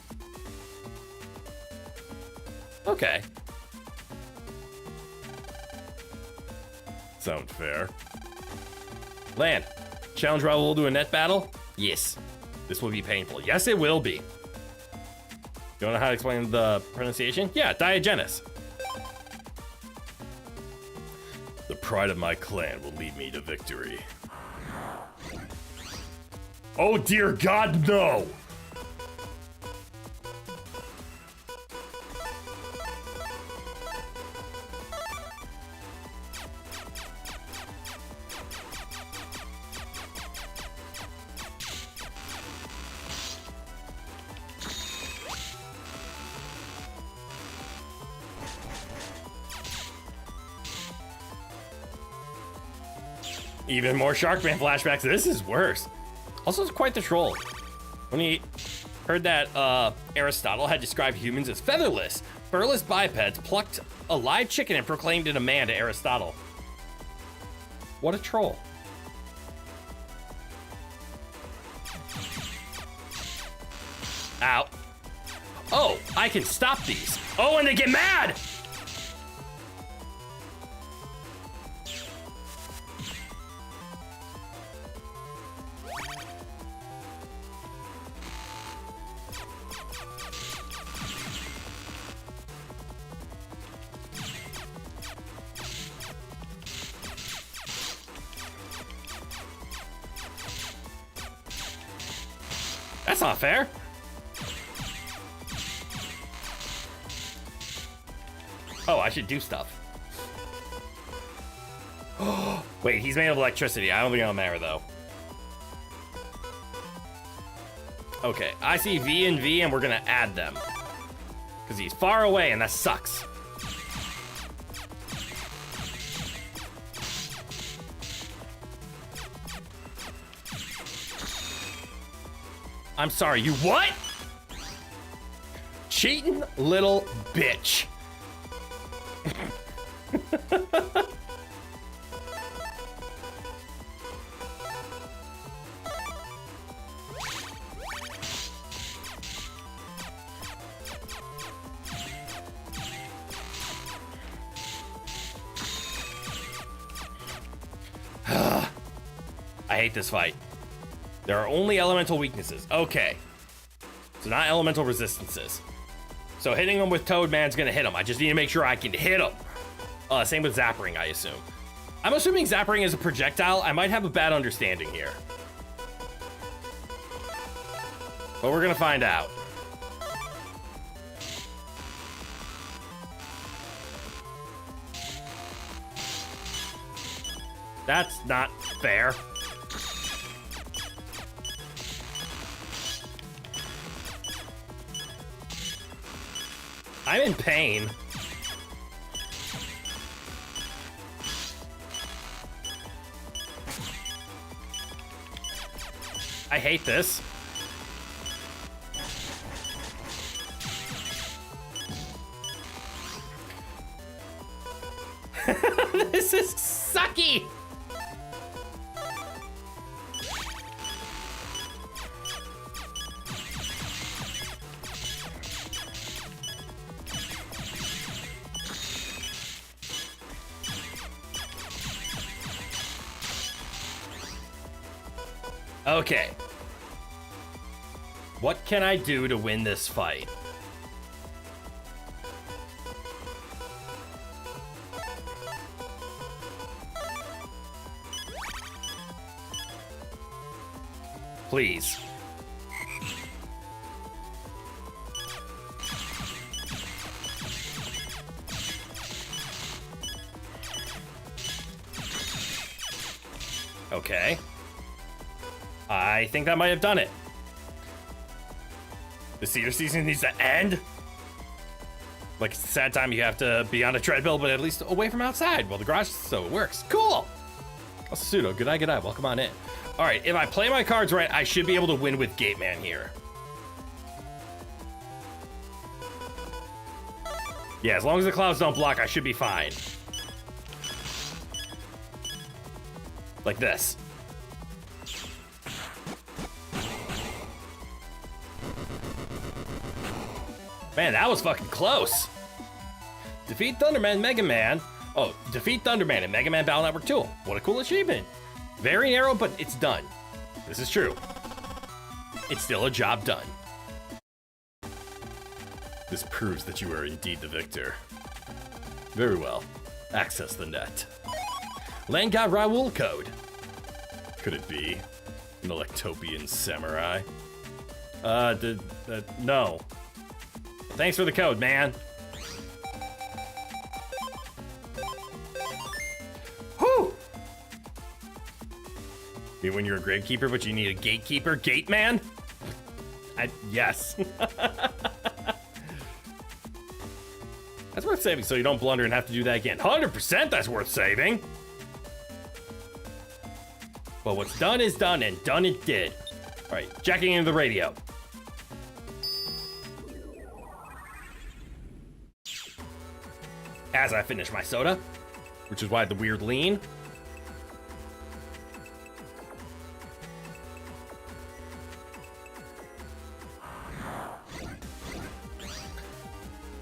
Okay. sound fair. Land. Challenge Raoul to a net battle? Yes. This will be painful. Yes, it will be. You wanna know how to explain the pronunciation? Yeah, Diogenes. The pride of my clan will lead me to victory. Oh dear God, no! Even more Sharkman flashbacks. This is worse. Also, it's quite the troll. When he heard that Aristotle had described humans as featherless, furless bipeds, plucked a live chicken and proclaimed it a man to Aristotle. What a troll. Ow. Oh, I can stop these. Oh, and they get mad! That's not fair. Oh, I should do stuff. Wait, he's made of electricity. I don't think it'll matter, though. Okay, I see V and V, and we're gonna add them. Because he's far away, and that sucks. I'm sorry, you what? Cheating little bitch. I hate this fight. There are only elemental weaknesses. Okay. So not elemental resistances. So hitting him with Toadman's gonna hit him. I just need to make sure I can hit him. Same with Zappering, I assume. I'm assuming Zappering is a projectile. I might have a bad understanding here. But we're gonna find out. That's not fair. I'm in pain. I hate this. This is sucky. Okay. What can I do to win this fight? Please. Okay. I think that might have done it. The Cedar season needs to end. Like, it's a sad time you have to be on a treadmill, but at least away from outside. Well, the garage, so it works. Cool. Oh, Pseudo, good eye, welcome on in. All right, if I play my cards right, I should be able to win with Gate Man here. Yeah, as long as the clouds don't block, I should be fine. Like this. Man, that was fucking close. Defeat Thunderman Mega Man Oh, defeat Thunderman in Mega Man Battle Network 2. What a cool achievement. Very narrow, but it's done. This is true. It's still a job done. This proves that you are indeed the victor. Very well. Access the net. Land God Raoul code. Could it be an Electopian samurai? No. Thanks for the code, man. Whew! You mean when you're a gravekeeper, but you need Need a gatekeeper? Gate man? Yes. That's worth saving so you don't blunder and have to do that again. 100% that's worth saving. But what's done is done, and done it did. All right, jacking into the radio. As I finish my soda, which is why the weird lean.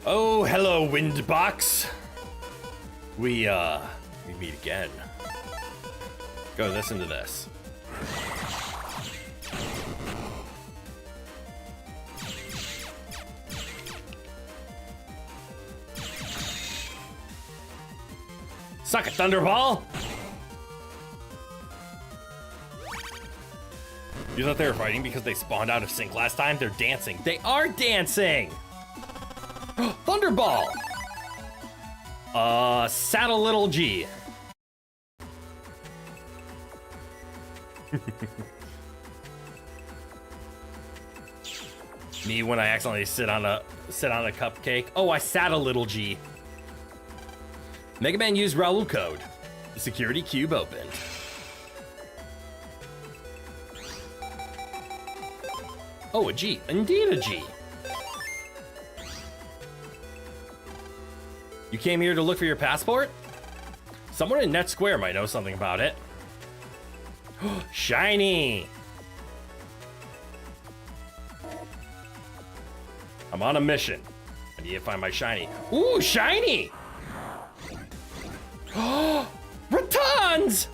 Oh, hello, Windbox. We meet again. Go listen to this. Suck it, Thunderball! You thought they were fighting because they spawned out of sync last time? They're dancing. They are dancing! Thunderball! Saddle little G. Me when I accidentally sit on a cupcake. Oh, I sat a little G. Mega Man used Raoul code. The security cube opened. Oh, a G. Indeed a G. You came here to look for your passport? Someone in Net Square might know something about it. Shiny! I'm on a mission. I need to find my shiny. Ooh, shiny! Ratons!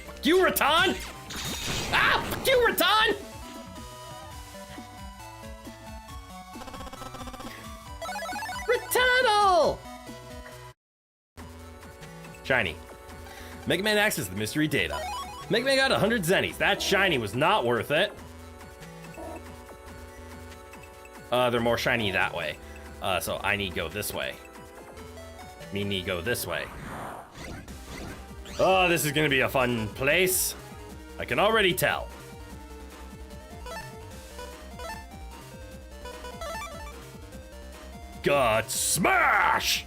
Fuck you, Raton! Ah! Fuck you, Raton! Ratonal! Shiny. Mega Man accesses the mystery data. Mega Man got 100 zennies. That shiny was not worth it. They're more shiny that way. So I need to go this way. Me need to go this way. Oh, this is gonna be a fun place. I can already tell. God smash!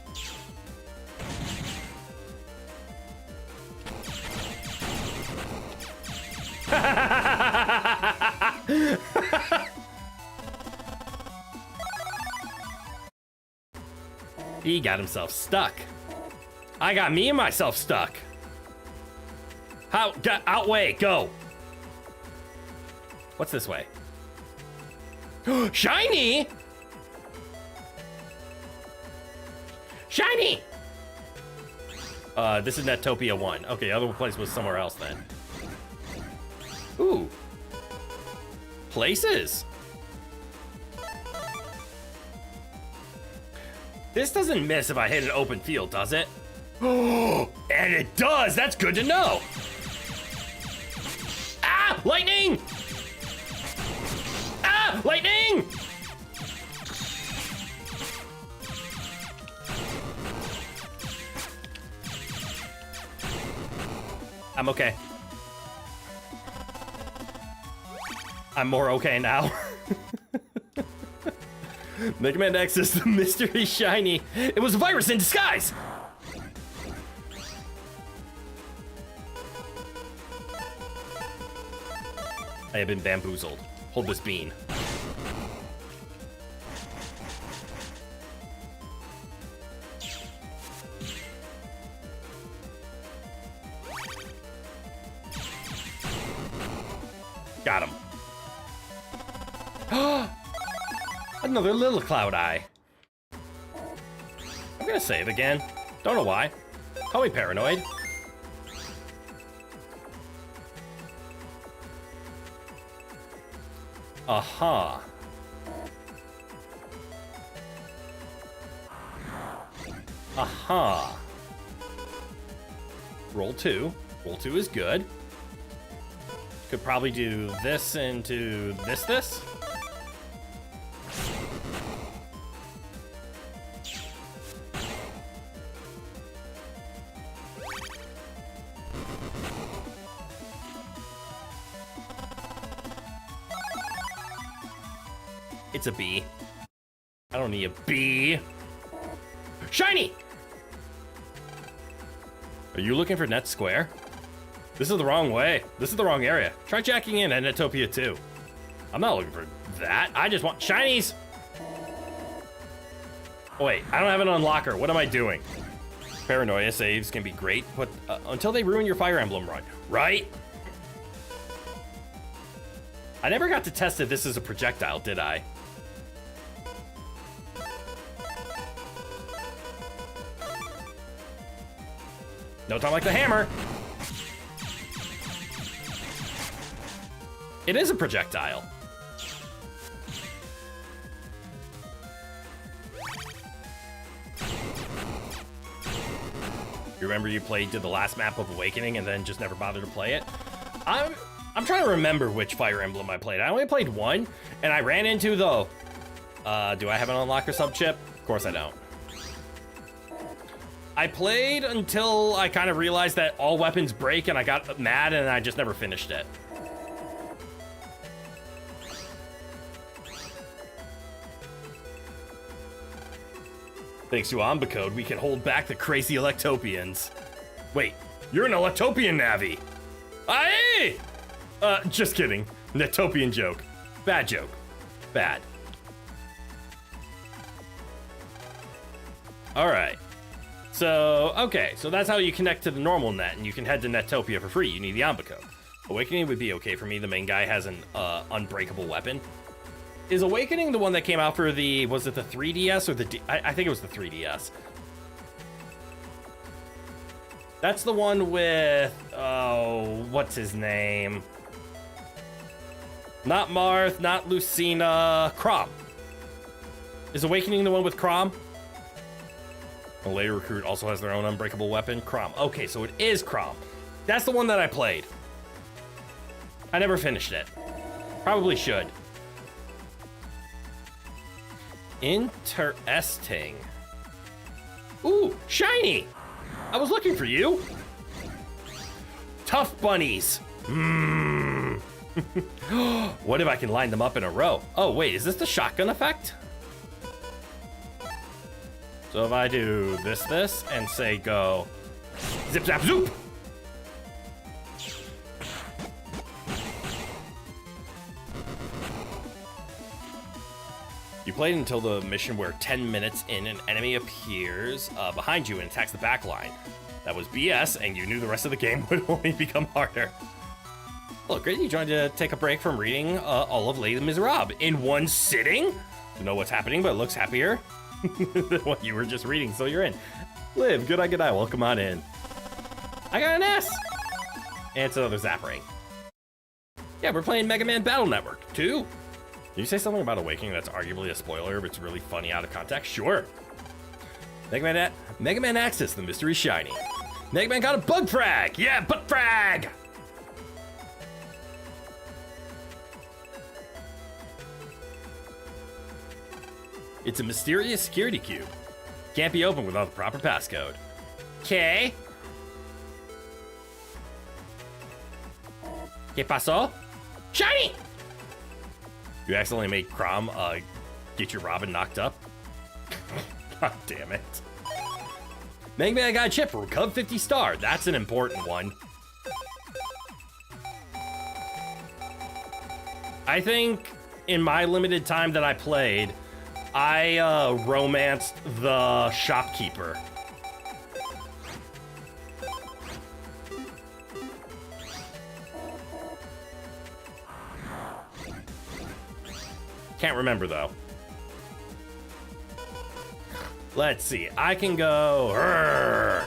He got himself stuck. I got me and myself stuck. How? Outway, go. What's this way? Shiny! Shiny! This is Netopia 1. Okay, the other place was somewhere else then. Ooh. Places. This doesn't miss if I hit an open field, does it? Oh, and it does! That's good to know! Ah! Lightning! Ah! Lightning! I'm okay. I'm more okay now. Mega Man X is the mystery shiny. It was a virus in disguise! I have been bamboozled. Hold this bean. Got him. Another little cloud eye. I'm gonna save again. Don't know why. Call me paranoid. Aha. Aha. Roll 2. Roll 2 is good. Could probably do this into this. It's a B. I don't need a B. Shiny! Are you looking for net square? This is the wrong way. This is the wrong area. Try jacking in at Netopia 2. I'm not looking for that. I just want shinies! Oh, wait, I don't have an unlocker. What am I doing? Paranoia saves can be great, but until they ruin your Fire Emblem run, right? I never got to test if this is a projectile, did I? No time like the hammer. It is a projectile. You remember you did the last map of Awakening and then just never bothered to play it? I'm trying to remember which Fire Emblem I played. I only played one, and I ran into the... do I have an unlocker sub-chip? Of course I don't. I played until I kind of realized that all weapons break, and I got mad, and I just never finished it. Thanks to Ombicode, we can hold back the crazy Electopians. Wait, you're an Electopian Navi! Aye! Just kidding. Netopian joke. Bad joke. Bad. Alright. So, okay, so that's how you connect to the normal net, and you can head to Netopia for free. You need the Ombicode. Awakening would be okay for me. The main guy has an unbreakable weapon. Is Awakening the one that came out for the, was it the 3DS or the, I think it was the 3DS. That's the one with, oh, what's his name? Not Marth, not Lucina, Chrom. Is Awakening the one with Chrom? The later recruit also has their own unbreakable weapon, Chrom. Okay, so it is Chrom. That's the one that I played. I never finished it. Probably should. Interesting. Ooh, shiny! I was looking for you. Tough bunnies. What if I can line them up in a row? Oh, wait, is this the shotgun effect? So if I do this, and say go zip, zap, zoop. You played until the mission where 10 minutes in, an enemy appears behind you and attacks the back line. That was BS, and you knew the rest of the game would only become harder. Well, great, you joined to take a break from reading all of Les Miserables in one sitting? Don't know what's happening, but it looks happier than what you were just reading, so you're in. Liv, good eye, welcome on in. I got an S! And it's another Zap Ring. Yeah, we're playing Mega Man Battle Network 2. Did you say something about Awakening that's arguably a spoiler, but it's really funny out of context? Sure. Mega Man Axis, the mystery shiny. Mega Man got a bug frag! Yeah, butt frag! It's a mysterious security cube. Can't be opened without the proper passcode. Okay. ¿Qué pasó? Shiny! You accidentally made Chrom get your Robin knocked up? God damn it. Mega Man got a chip for Cub 50 star. That's an important one. I think in my limited time that I played, I romanced the shopkeeper. Can't remember, though. Let's see. I can go... Rrr.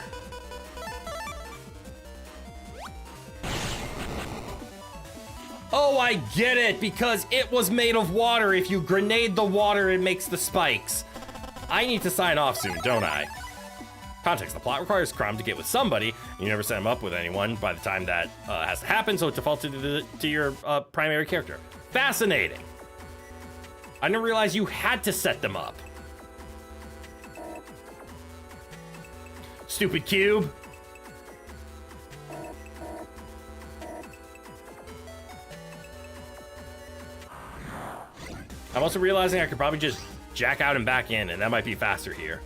Oh, I get it, because it was made of water. If you grenade the water, it makes the spikes. I need to sign off soon, don't I? Context: the plot requires Crom to get with somebody. You never set him up with anyone by the time that has to happen, so it defaults to your primary character. Fascinating. I didn't realize you had to set them up. Stupid cube. I'm also realizing I could probably just jack out and back in, and that might be faster here.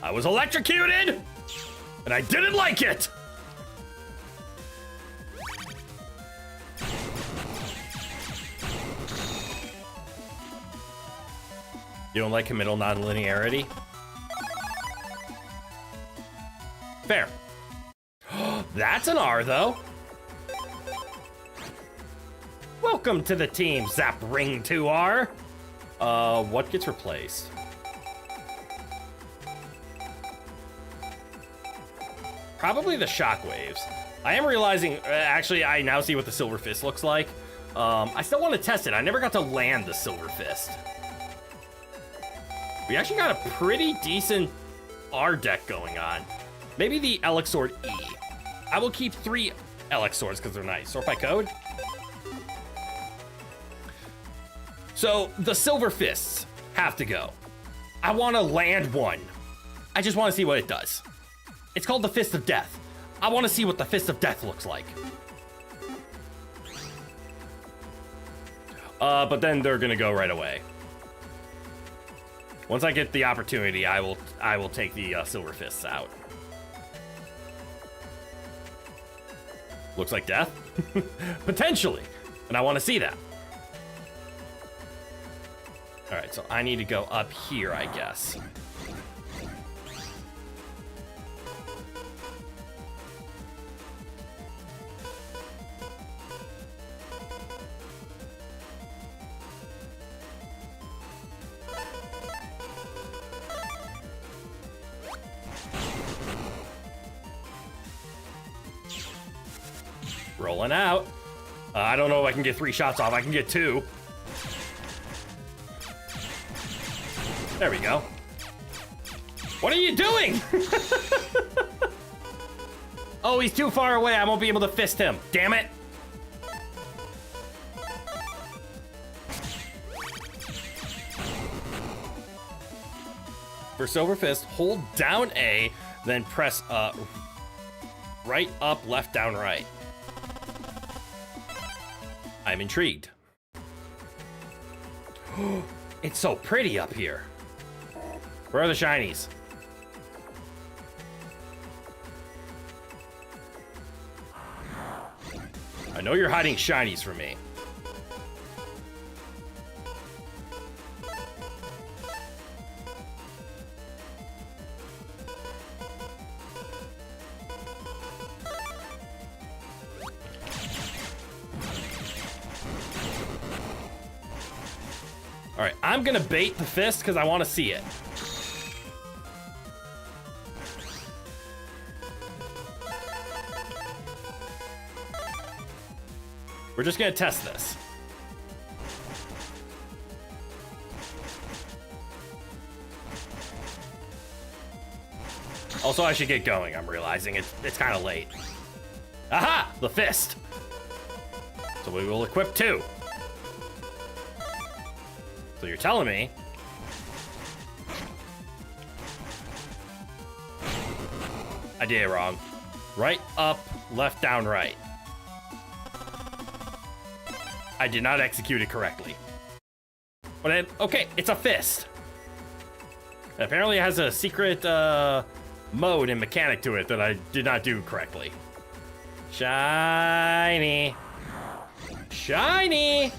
I was electrocuted, and I didn't like it. You don't like committal nonlinearity? Fair. That's an R, though. Welcome to the team, Zap Ring 2R. What gets replaced? Probably the shockwaves. I am realizing, actually, I now see what the Silver Fist looks like. I still want to test it. I never got to land the Silver Fist. We actually got a pretty decent R deck going on. Maybe the Elex Sword E. I will keep 3 Elex Swords because they're nice. Sort by code. So the Silver Fists have to go. I want to land one. I just want to see what it does. It's called the Fist of Death. I want to see what the Fist of Death looks like. But then they're gonna go right away. Once I get the opportunity, I will take the Silver Fists out. Looks like death? Potentially. And I want to see that. Alright, so I need to go up here, I guess. Rolling out. I don't know if I can get 3 shots off. I can get 2. There we go. What are you doing? Oh, he's too far away. I won't be able to fist him. Damn it. For Silver Fist, hold down A, then press right, up, left, down, right. I'm intrigued. It's so pretty up here. Where are the shinies? I know you're hiding shinies from me. All right, I'm gonna bait the fist because I want to see it. We're just gonna test this. Also, I should get going. I'm realizing it's kind of late. Aha! The fist. So we will equip 2. So you're telling me I did it wrong. Right, up, left, down, right. I did not execute it correctly. But okay, it's a fist. And apparently it has a secret mode and mechanic to it that I did not do correctly. Shiny. Shiny!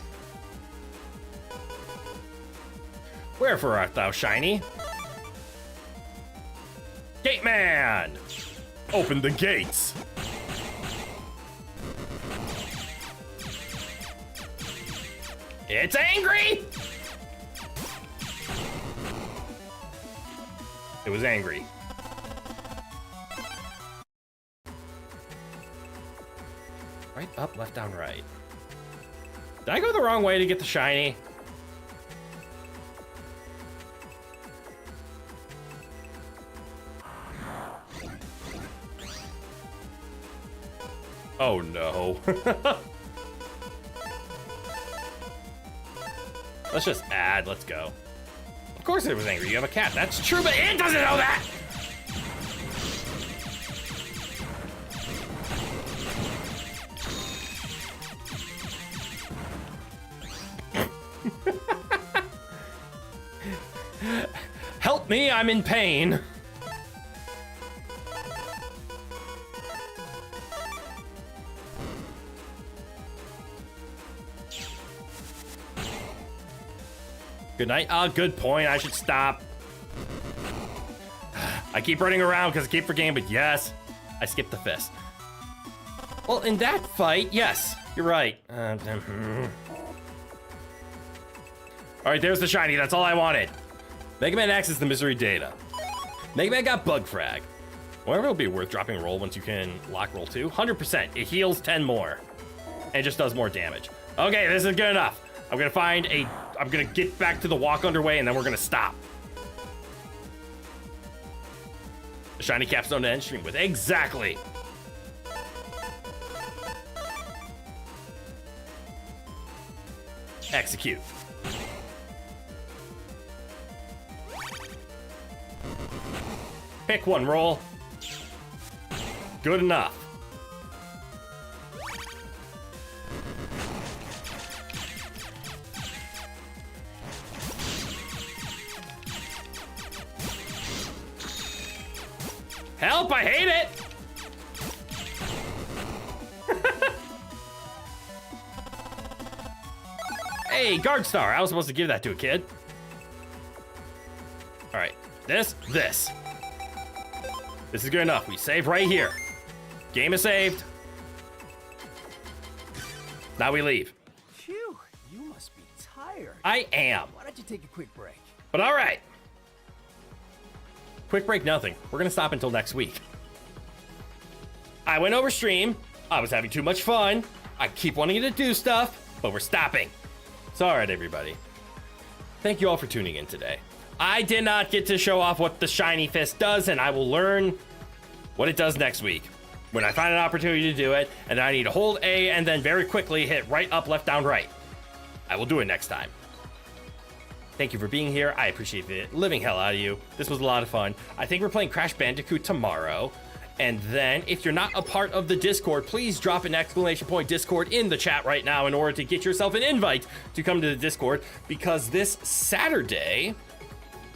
Wherefore art thou, shiny? Gate man! Open the gates. It's angry! It was angry. Right, up, left, down, right. Did I go the wrong way to get the shiny? Oh no. Let's just add, let's go. Of course it was angry, you have a cat. That's true, but it doesn't know that! Help me, I'm in pain. Good night. Good point. I should stop. I keep running around because I keep forgetting, but yes, I skipped the fist. Well, in that fight, yes, you're right. All right, there's the shiny. That's all I wanted. Mega Man X is the misery data. Mega Man got bug frag. Whatever will be worth dropping roll once you can lock roll 2. 100%. It heals 10 more. And it just does more damage. Okay, this is good enough. I'm gonna get back to the walk underway and then we're gonna stop. The shiny capstone to end stream with. Exactly. Execute. Pick one roll. Good enough. Help, I hate it! Hey, Guard Star, I was supposed to give that to a kid. All right, this. This is good enough. We save right here. Game is saved. Now we leave. Phew, you must be tired. I am. Why don't you take a quick break? But all right. Quick break, nothing. We're gonna stop until next week. I went over stream. I was having too much fun. I keep wanting to do stuff, but we're stopping. So all right, everybody. Thank you all for tuning in today. I did not get to show off what the shiny fist does, and I will learn what it does next week when I find an opportunity to do it, and I need to hold A and then very quickly hit right, up, left, down, right. I will do it next time. Thank you for being here. I appreciate the living hell out of you. This was a lot of fun. I think we're playing Crash Bandicoot tomorrow. And then if you're not a part of the Discord, please drop an exclamation point Discord in the chat right now in order to get yourself an invite to come to the Discord, because this Saturday,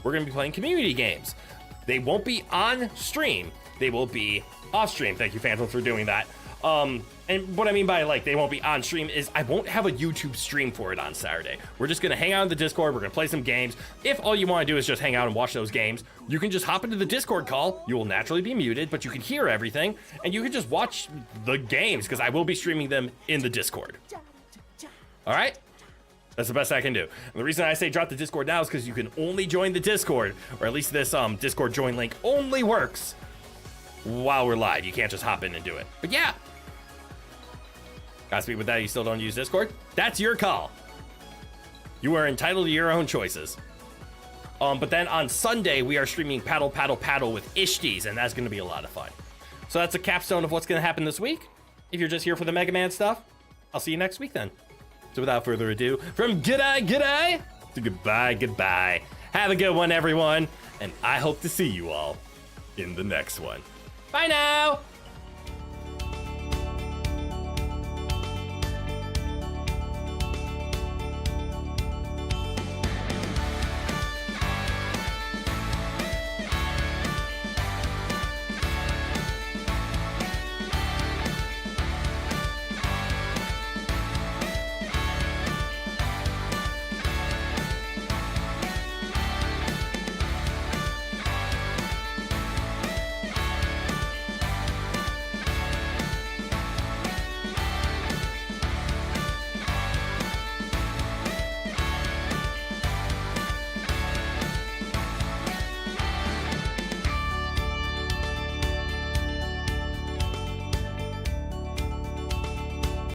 we're going to be playing community games. They won't be on stream. They will be off stream. Thank you, Phantom, for doing that. And what I mean by, like, they won't be on stream is I won't have a YouTube stream for it on Saturday. We're just going to hang out in the Discord. We're going to play some games. If all you want to do is just hang out and watch those games, you can just hop into the Discord call. You will naturally be muted, but you can hear everything, and you can just watch the games, because I will be streaming them in the Discord. All right? That's the best I can do. And the reason I say drop the Discord now is because you can only join the Discord, or at least this Discord join link only works while we're live. You can't just hop in and do it. But yeah. Godspeed with that. You still don't use Discord? That's your call. You are entitled to your own choices. But then on Sunday, we are streaming Paddle, Paddle, Paddle with Ishties, and that's going to be a lot of fun. So that's a capstone of what's going to happen this week. If you're just here for the Mega Man stuff, I'll see you next week then. So without further ado, from g'day to goodbye. Have a good one, everyone, and I hope to see you all in the next one. Bye now!